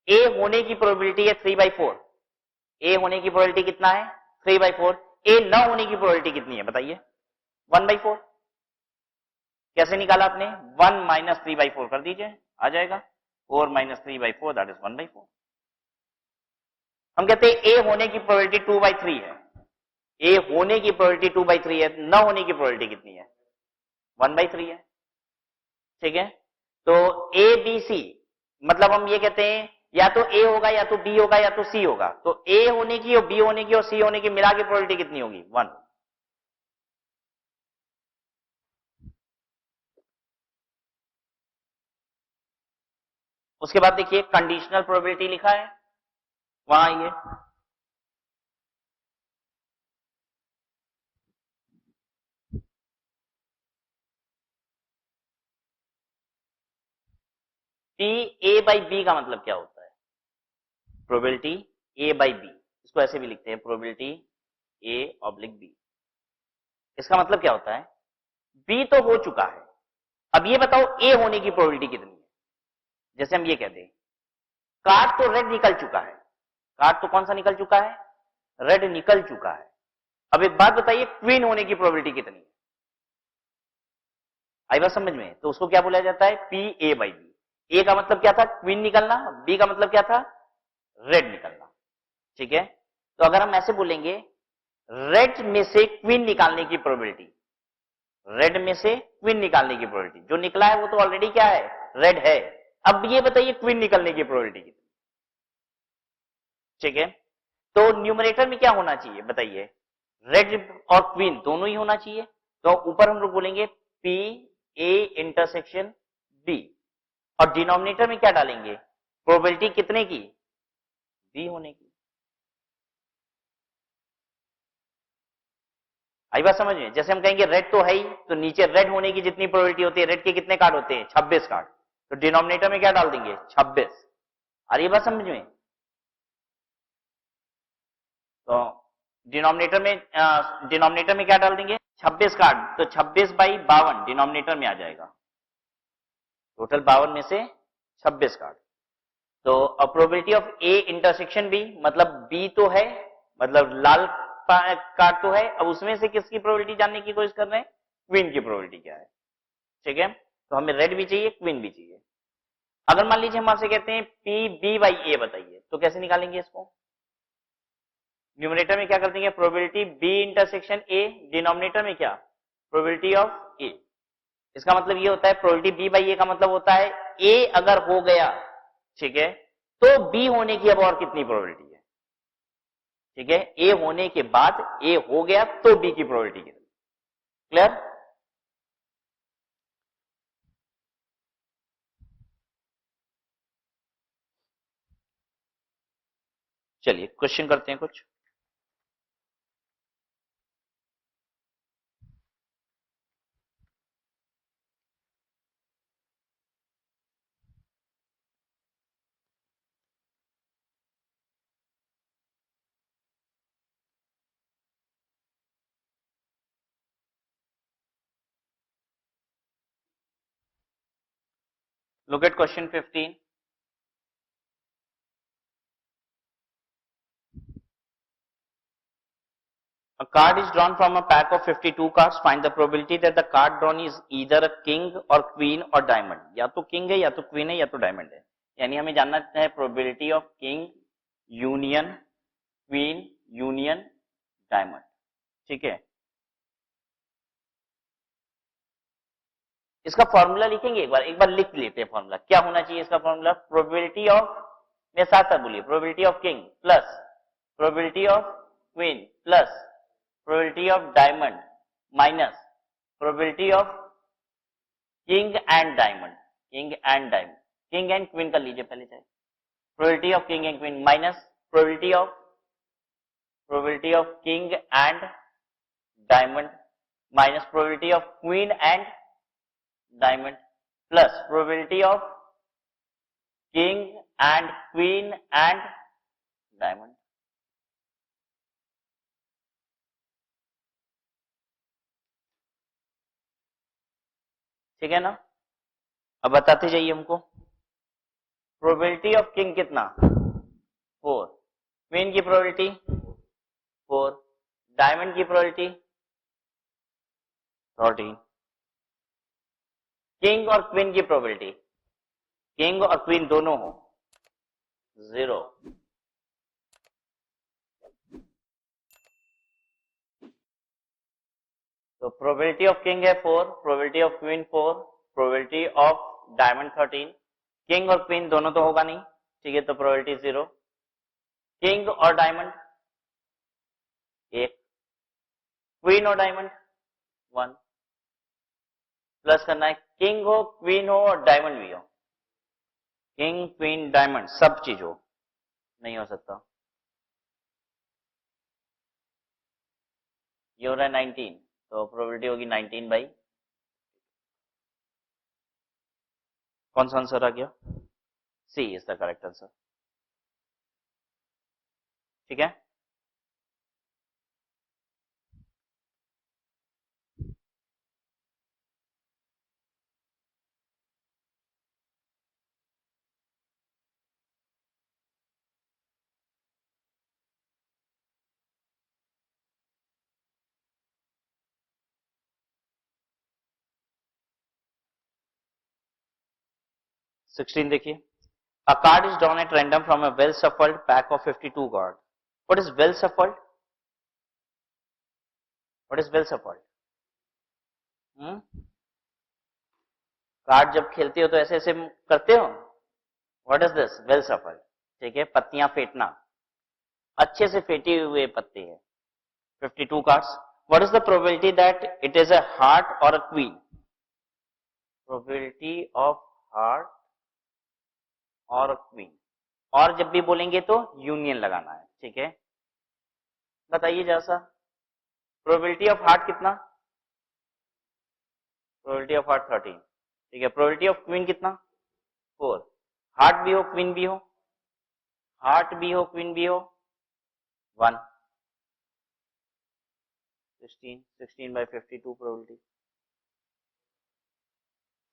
ए होने की प्रोबेबिलिटी है 3/4, ए होने की प्रोबेबिलिटी कितना है, 3/4, ए न होने की प्रोबेबिलिटी कितनी है, बताइए, 1/4। कैसे निकाला आपने, 1 माइनस 3/4 कर दीजिए, आ जाएगा 4 माइनस 3/4, दैट इज 1/4। हम कहते हैं ए होने की प्रोबेबिलिटी 2/3 है, ए होने की प्रोबेबिलिटी 2/3 है, न होने की प्रोबेबिलिटी कितनी है, 1/3 है। ठीक है, तो ए बी सी, मतलब हम ये कहते हैं या तो ए होगा या तो बी होगा या तो सी होगा, तो ए होने की और बी होने की और सी होने की मिला के प्रोबेबिलिटी कितनी होगी, 1। उसके बाद देखिए कंडीशनल प्रोबेबिलिटी लिखा है, वहां आइए, पी ए बाई बी का मतलब क्या होता है, प्रोबेबिलिटी ए बाई बी, इसको ऐसे भी लिखते हैं, प्रोबेबिलिटी ए ऑब्लिक बी। इसका मतलब क्या होता है, बी तो हो चुका है, अब ये बताओ ए होने की प्रोबेबिलिटी कितनी है। जैसे हम ये कहते हैं कार्ड तो रेड निकल चुका है, कार्ड तो कौन सा निकल चुका है, रेड निकल चुका है। अब एक बात बताइए, क्वीन होने की प्रोबेबिलिटी कितनी है, आई बात समझ में, तो उसको क्या बोला जाता है, पी ए बाई बी। ए का मतलब क्या था, क्वीन निकलना, बी का मतलब क्या था, रेड निकलना। ठीक है, तो अगर हम ऐसे बोलेंगे रेड में से क्वीन निकालने की प्रोबेबिलिटी, रेड में से क्वीन निकालने की प्रोबेबिलिटी, जो निकला है वो तो ऑलरेडी क्या है, रेड है। अब ये बताइए क्वीन निकलने की प्रोबेबिलिटी कितनी। ठीक है, तो न्यूमरेटर में क्या होना चाहिए, बताइए, रेड और क्वीन दोनों ही होना चाहिए, तो ऊपर हम लोग बोलेंगे पी ए इंटरसेक्शन बी, और डिनोमिनेटर में क्या डालेंगे, प्रोबेबिलिटी कितने की, बी होने की। आई बात समझ में, जैसे हम कहेंगे रेड तो है ही, तो नीचे रेड होने की जितनी प्रोबेबिलिटी होती है, रेड के कितने कार्ड होते हैं, 26 कार्ड, तो डिनोमिनेटर में क्या डाल देंगे, 26। और ये बात समझ में, तो डिनोमिनेटर में क्या डाल देंगे, 26 कार्ड, तो 26/52 डिनोमिनेटर में आ जाएगा, टोटल 52 में से 26 कार्ड। तो probability of A intersection B, मतलब बी तो है, मतलब लाल कार्ड तो है, अब उसमें से किसकी प्रोबेबिलिटी जानने की कोशिश कर रहे हैं, क्वीन की प्रोबेबिलिटी क्या है। ठीक है, तो हमें रेड भी चाहिए, क्वीन भी चाहिए। अगर मान लीजिए हम आपसे कहते हैं पी बी बाई ए बताइए, तो कैसे निकालेंगे इसको, न्यूमरेटर में क्या कर देंगे, probability B intersection A, denominator में क्या, प्रोबेबिलिटी ऑफ ए। इसका मतलब ये होता है, प्रोबेबिलिटी बी बाई ए का मतलब होता है ए अगर हो गया, ठीक है, तो बी होने की अब और कितनी प्रोबेबिलिटी है। ठीक है, ए होने के बाद ए हो गया तो बी की प्रोबेबिलिटी कितनी, क्लियर। चलिए क्वेश्चन करते हैं कुछ। Look at question 15. A card is drawn from a pack of 52 cards. Find the probability that the card drawn is either a king or queen or diamond. या तो king है या तो queen है या तो diamond है. यानी हमें जानना है probability of king union queen union diamond. ठीक है. इसका फॉर्मूला लिखेंगे एक बार लिख लेते हैं फॉर्मूला. क्या होना चाहिए इसका फॉर्मूला? प्रोबेबिलिटी ऑफ, मेरे साथ साथ बोलिए, probability of king plus probability of queen plus probability of diamond minus probability of king and diamond. King and diamond, king and queen कर लीजिए पहले चाहे. Probability of king and queen minus probability of king and diamond minus probability of queen and diamond plus probability of king and queen and diamond. ठीक है ना? अब बताते जाइए हमको. प्रोबेबिलिटी ऑफ किंग कितना? 4. क्वीन की प्रोबेबिलिटी 4. डायमंड की प्रोबेबिलिटी 13. किंग और क्वीन की प्रोबेबिलिटी, किंग और क्वीन दोनों हो 0. तो प्रोबेबिलिटी ऑफ किंग है 4, probability of queen 4, probability of diamond 13. King और क्वीन दोनों तो होगा नहीं, ठीक है, तो प्रोबेबिलिटी 0. किंग और डायमंड 1, क्वीन और डायमंड 1. प्लस करना है, किंग हो क्वीन हो और डायमंड भी हो. किंग क्वीन डायमंड सब चीज हो, नहीं हो सकता. ये हो रहा है 19, तो प्रोबेबिलिटी होगी 19 बाई, कौन सा आंसर आ गया? सी इज द करेक्ट आंसर. ठीक है. सिक्सटीन देखिए. A card is drawn at random from a well shuffled pack of 52 cards. What is well shuffled? What is well shuffled? Card जब खेलते हो तो ऐसे ऐसे करते हो. What is this? Well shuffled. ठीक है, पत्तियां फेंटना, अच्छे से फेंटे हुए पत्ते हैं. 52 cards. What is the probability that it is a heart or a queen? Probability of heart और क्वीन. और जब भी बोलेंगे तो यूनियन लगाना है. ठीक है, बताइए जरा सा. प्रोबेबिलिटी ऑफ हार्ट कितना? Probability of heart 13. ठीक है. प्रोबेबिलिटी ऑफ क्वीन कितना? 4. हार्ट भी हो क्वीन भी हो, हार्ट भी हो क्वीन भी हो 1. 16 by 52 प्रोबेबिलिटी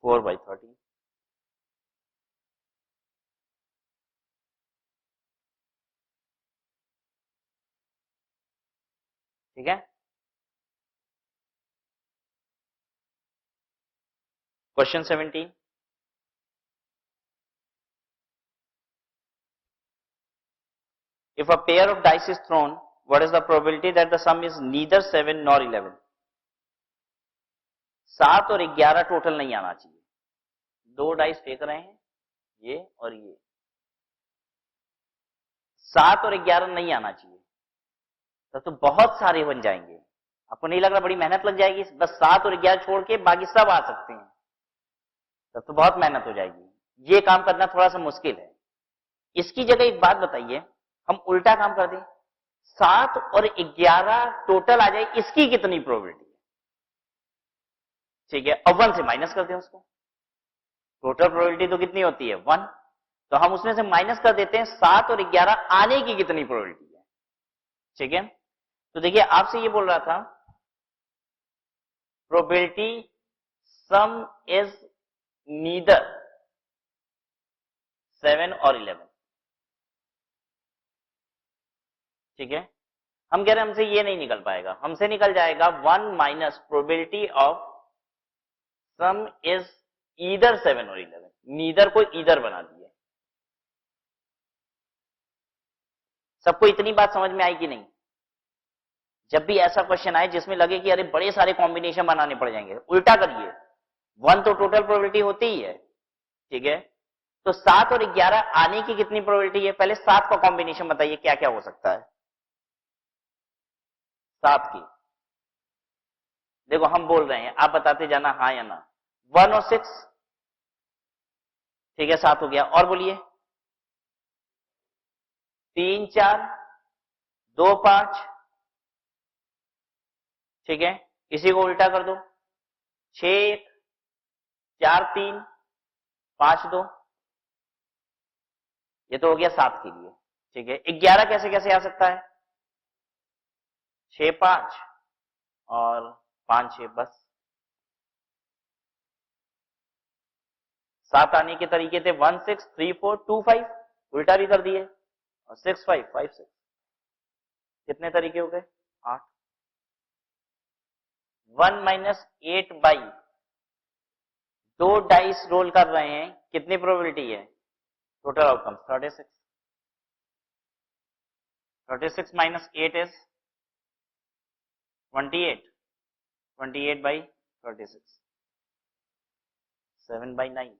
4 by 13. ठीक है. Question 17. If a pair of dice is thrown, what is the probability that the sum is neither 7 nor 11? 7 और 11 टोटल नहीं आना चाहिए. 2 डाइस फेंक रहे हैं, ये और ये. 7 और 11 नहीं आना चाहिए, तब तो बहुत सारे बन जाएंगे. आपको नहीं लग रहा बड़ी मेहनत लग जाएगी? बस 7 और 11 छोड़ के बाकी सब आ सकते हैं, तब तो बहुत मेहनत हो जाएगी. ये काम करना थोड़ा सा मुश्किल है. इसकी जगह एक बात बताइए, हम उल्टा काम कर दें, 7 और 11 टोटल आ जाए, इसकी कितनी प्रोबेबिलिटी है? ठीक है, अब 1 से माइनस कर दें उसको. टोटल प्रोबेबिलिटी तो कितनी होती है? 1. तो हम उसमें से माइनस कर देते हैं 7 और 11 आने की कितनी प्रोबेबिलिटी है. ठीक है, तो देखिए आपसे ये बोल रहा था प्रोबेबिलिटी सम इज नीदर 7 और 11. ठीक है, हम कह रहे हैं हमसे ये नहीं निकल पाएगा, हमसे निकल जाएगा 1 minus probability of some is either 7 और 11, नीदर को ईदर बना दिए। सबको इतनी बात समझ में आई कि नहीं? जब भी ऐसा क्वेश्चन आए जिसमें लगे कि अरे बड़े सारे कॉम्बिनेशन बनाने पड़ जाएंगे, उल्टा करिए, 1 तो टोटल प्रोबेबिलिटी होती ही है, ठीक है, तो 7 और 11 आने की कितनी प्रोबेबिलिटी है? पहले 7 का कॉम्बिनेशन बताइए क्या क्या हो सकता है 7 की। देखो हम बोल रहे हैं, आप बताते जाना हाँ या ना। 1 और 6, ठीक है, 7 हो गया। और बोलिए 3 4 2 5, ठीक है, इसी को उल्टा कर दो, 6 1 4 3 5 2, ये तो हो गया 7 के लिए, ठीक है। 11 कैसे कैसे आ सकता है? 6 5 और 5 6, बस 7 आने के तरीके थे 1 6 3 4 2 5, उल्टा भी कर दिए, और 6 5 5 6, कितने तरीके हो गए? 8। 1 माइनस 8 बाई 2 डाइस रोल कर रहे हैं, कितनी प्रोबेबिलिटी है? Total outcome 36। 36 minus 8 is 28, 28 by 36, 7 by 9।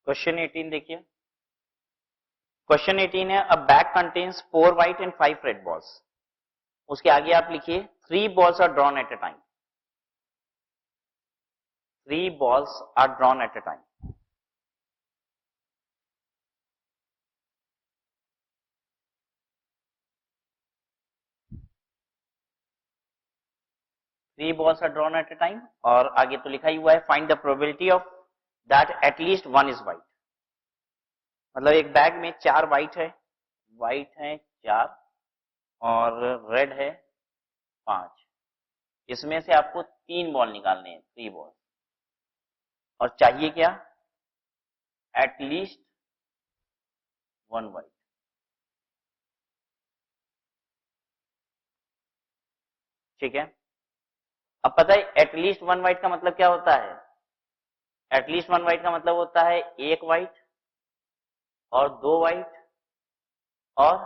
Question 18 देखिए, क्वेश्चन 18 है, a bag contains 4 white and 5 red balls. उसके आगे आप लिखिए 3 balls are drawn at a time. 3 balls are drawn at a time. Three balls are drawn at a time, और आगे तो लिखा ही हुआ है find the probability of that at least 1 is white. मतलब एक बैग में 4 व्हाइट है 4 और रेड है 5। इसमें से आपको 3 बॉल निकालने हैं, 3 बॉल, और चाहिए क्या? At least 1 white. ठीक है, अब पता है एटलीस्ट 1 व्हाइट का मतलब क्या होता है? एटलीस्ट 1 व्हाइट का मतलब होता है 1 व्हाइट और 2 व्हाइट और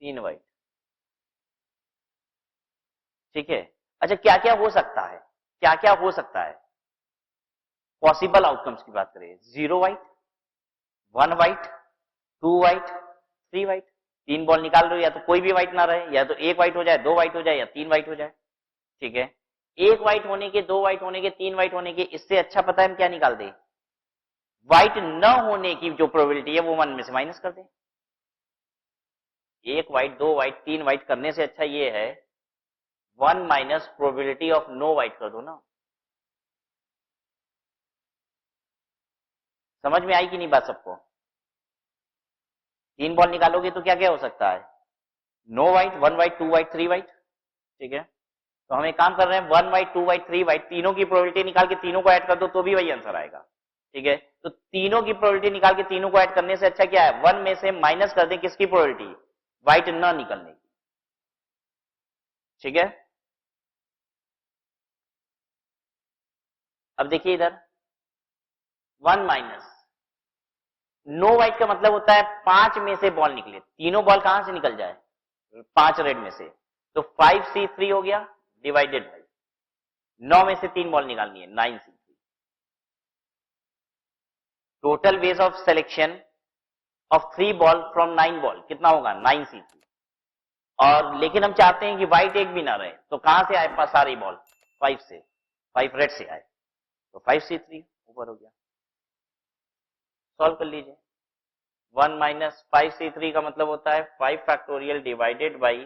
3 व्हाइट। ठीक है, अच्छा क्या क्या हो सकता है? क्या क्या हो सकता है? पॉसिबल आउटकम्स की बात करें, 0 white, 1 white, 2 white, 3 white. 3 ball निकाल रहे हो, या तो कोई भी व्हाइट ना रहे, या तो 1 व्हाइट हो जाए, 2 व्हाइट हो जाए, या 3 व्हाइट हो जाए। ठीक है, 1 व्हाइट होने के, 2 व्हाइट होने के, 3 व्हाइट होने के, इससे अच्छा पता है हम क्या निकाल दे? व्हाइट न होने की जो प्रोबेबिलिटी है वो 1 में से माइनस कर दे। 1 व्हाइट, 2 व्हाइट, 3 व्हाइट करने से अच्छा ये है 1 minus probability of no white कर दो ना। समझ में आई कि नहीं बात सबको? 3 बॉल निकालोगे तो क्या क्या हो सकता है? No white, 1 white, 2 white, 3 white. ठीक है, तो हम एक काम कर रहे हैं 1 व्हाइट, 2 व्हाइट, 3 व्हाइट, तीनों की प्रोबेबिलिटी निकाल के तीनों को ऐड कर दो तो भी वही आंसर आएगा। ठीक है, तो तीनों की प्रोबेबिलिटी निकाल के तीनों को ऐड करने से अच्छा क्या है? 1 में से माइनस कर दें किसकी प्रोबेबिलिटी? व्हाइट न निकलने की। ठीक है, अब देखिए इधर 1 माइनस नो व्हाइट का मतलब होता है 5 में से बॉल निकले, तीनों बॉल कहां से निकल जाए? 5 रेड में से, तो 5C3 हो गया डिवाइडेड बाई 9 में से 3 बॉल निकालनी है, 9C3। Total ways of selection of 3 ball from 9 ball कितना होगा 9C3। और लेकिन हम चाहते हैं कि व्हाइट एक भी ना रहे, तो कहां से आए पास सारी बॉल 5 से, 5 रेड से आए, तो 5C3 ऊपर हो गया। सॉल्व कर लीजिए। 1 माइनस 5C3 का मतलब होता है 5 factorial divided by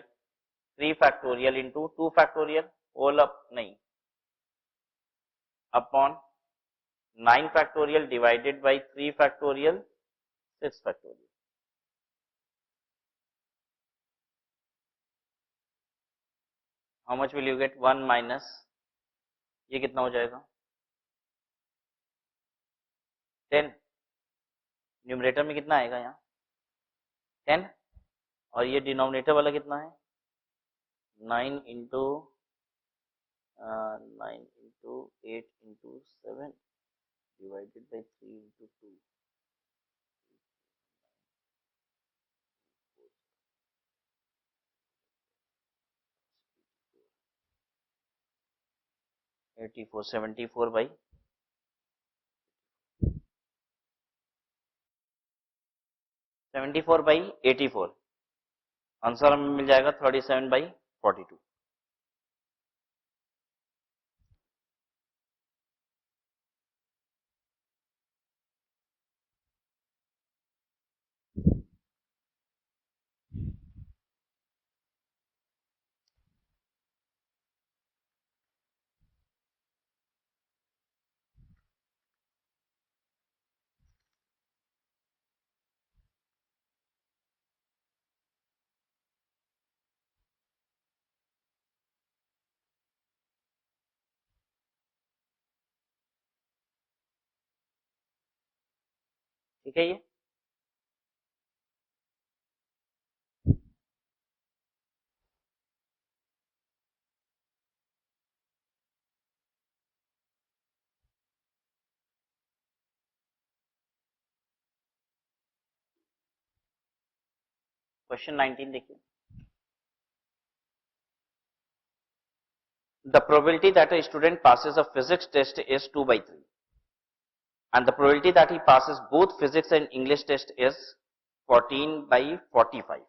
3 factorial into 2 factorial whole up नहीं upon 9 factorial divided by 3 factorial 6 factorial. How much will you get 1 minus ये कितना हो जाएगा 10, न्यूमरेटर में कितना आएगा यहाँ 10, और ये डिनोमिनेटर वाला कितना है 9 into 9 into 8 into 7 divided by 3 into 2 84 74 by 74 by 84, answer हमें मिल जाएगा 37 बाई 42। ठीक है ये क्वेश्चन 19 देखिए। The probability that a student passes a physics test is 2 by 3 and the probability that he passes both physics and English test is 14 by 45।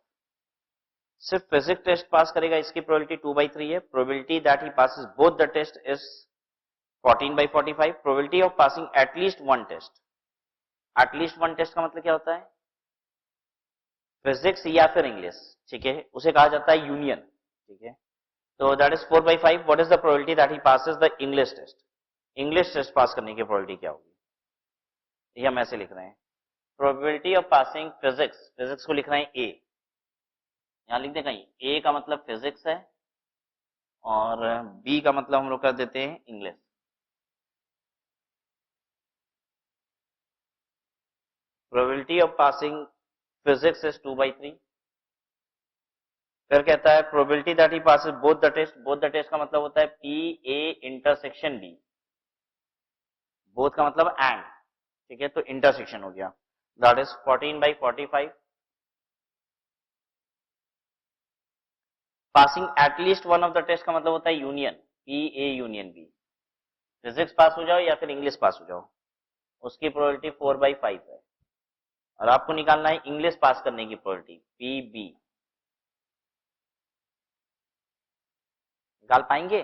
सिर्फ physics test pass करेगा इसकी probability 2 by 3 है। Probability that he passes both the test is 14 by 45। Probability of passing at least one test, at least one test का मतलब क्या होता है physics या फिर इंग्लिश, ठीक है, उसे कहा जाता है यूनियन, ठीक है। तो that is 4 by 5। What is the probability that he passes the English test, English test pass करने की प्रोबेबिलिटी क्या होगी, ये हम ऐसे लिख रहे हैं। Probability of passing physics, physics को लिख रहे हैं ए, यहां लिख दे कहीं ए का मतलब फिजिक्स है और बी का मतलब हम लोग कर देते हैं English. Probability of passing physics is 2 by 3। फिर कहता है probability that he passes both the test, both the test का मतलब होता है P A intersection B, both का मतलब एंड, ठीक है, तो इंटरसेक्शन हो गया, that is 14 by 45। Passing at least one of the test का मतलब होता है union, P A union B, physics pass हो जाओ या फिर इंग्लिश पास हो जाओ, उसकी प्रोबेबिलिटी 4 by 5 है। और आपको निकालना है इंग्लिश पास करने की प्रोबेबिलिटी पी बी, निकाल पाएंगे?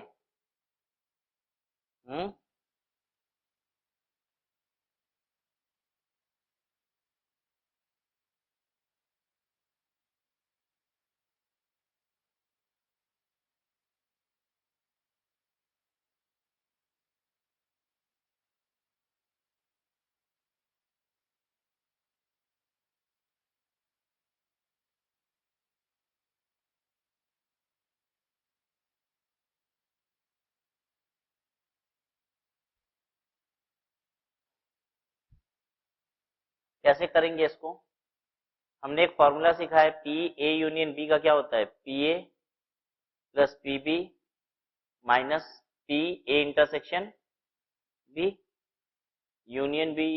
कैसे करेंगे इसको, हमने एक फॉर्मूला सीखा है पी ए यूनियन बी का क्या होता है P A plus P B minus P A intersection B, union B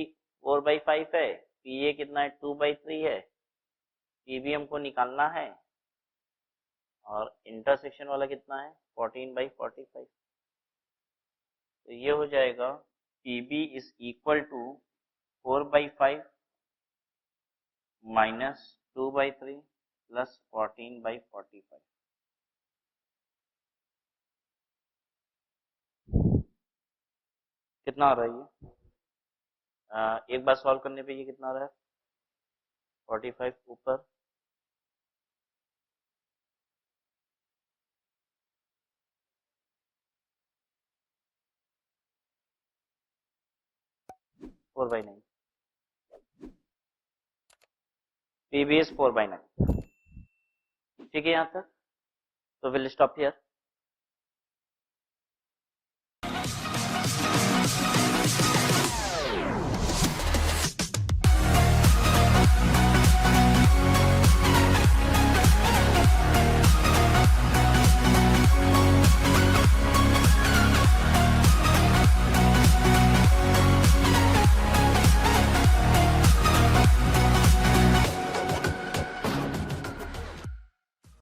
4 by 5 है, पी ए कितना है 2 by 3 है, पी बी हमको निकालना है और इंटरसेक्शन वाला कितना है 14 by 45। तो ये हो जाएगा P B is equal to 4/5 minus 2/3 plus 14/45। कितना आ रहा है ये? एक बार सॉल्व करने पे ये कितना आ रहा है? 45 ऊपर 4/9, पीबीएस 4/9। ठीक है यहाँ तक, तो विल स्टॉप हियर।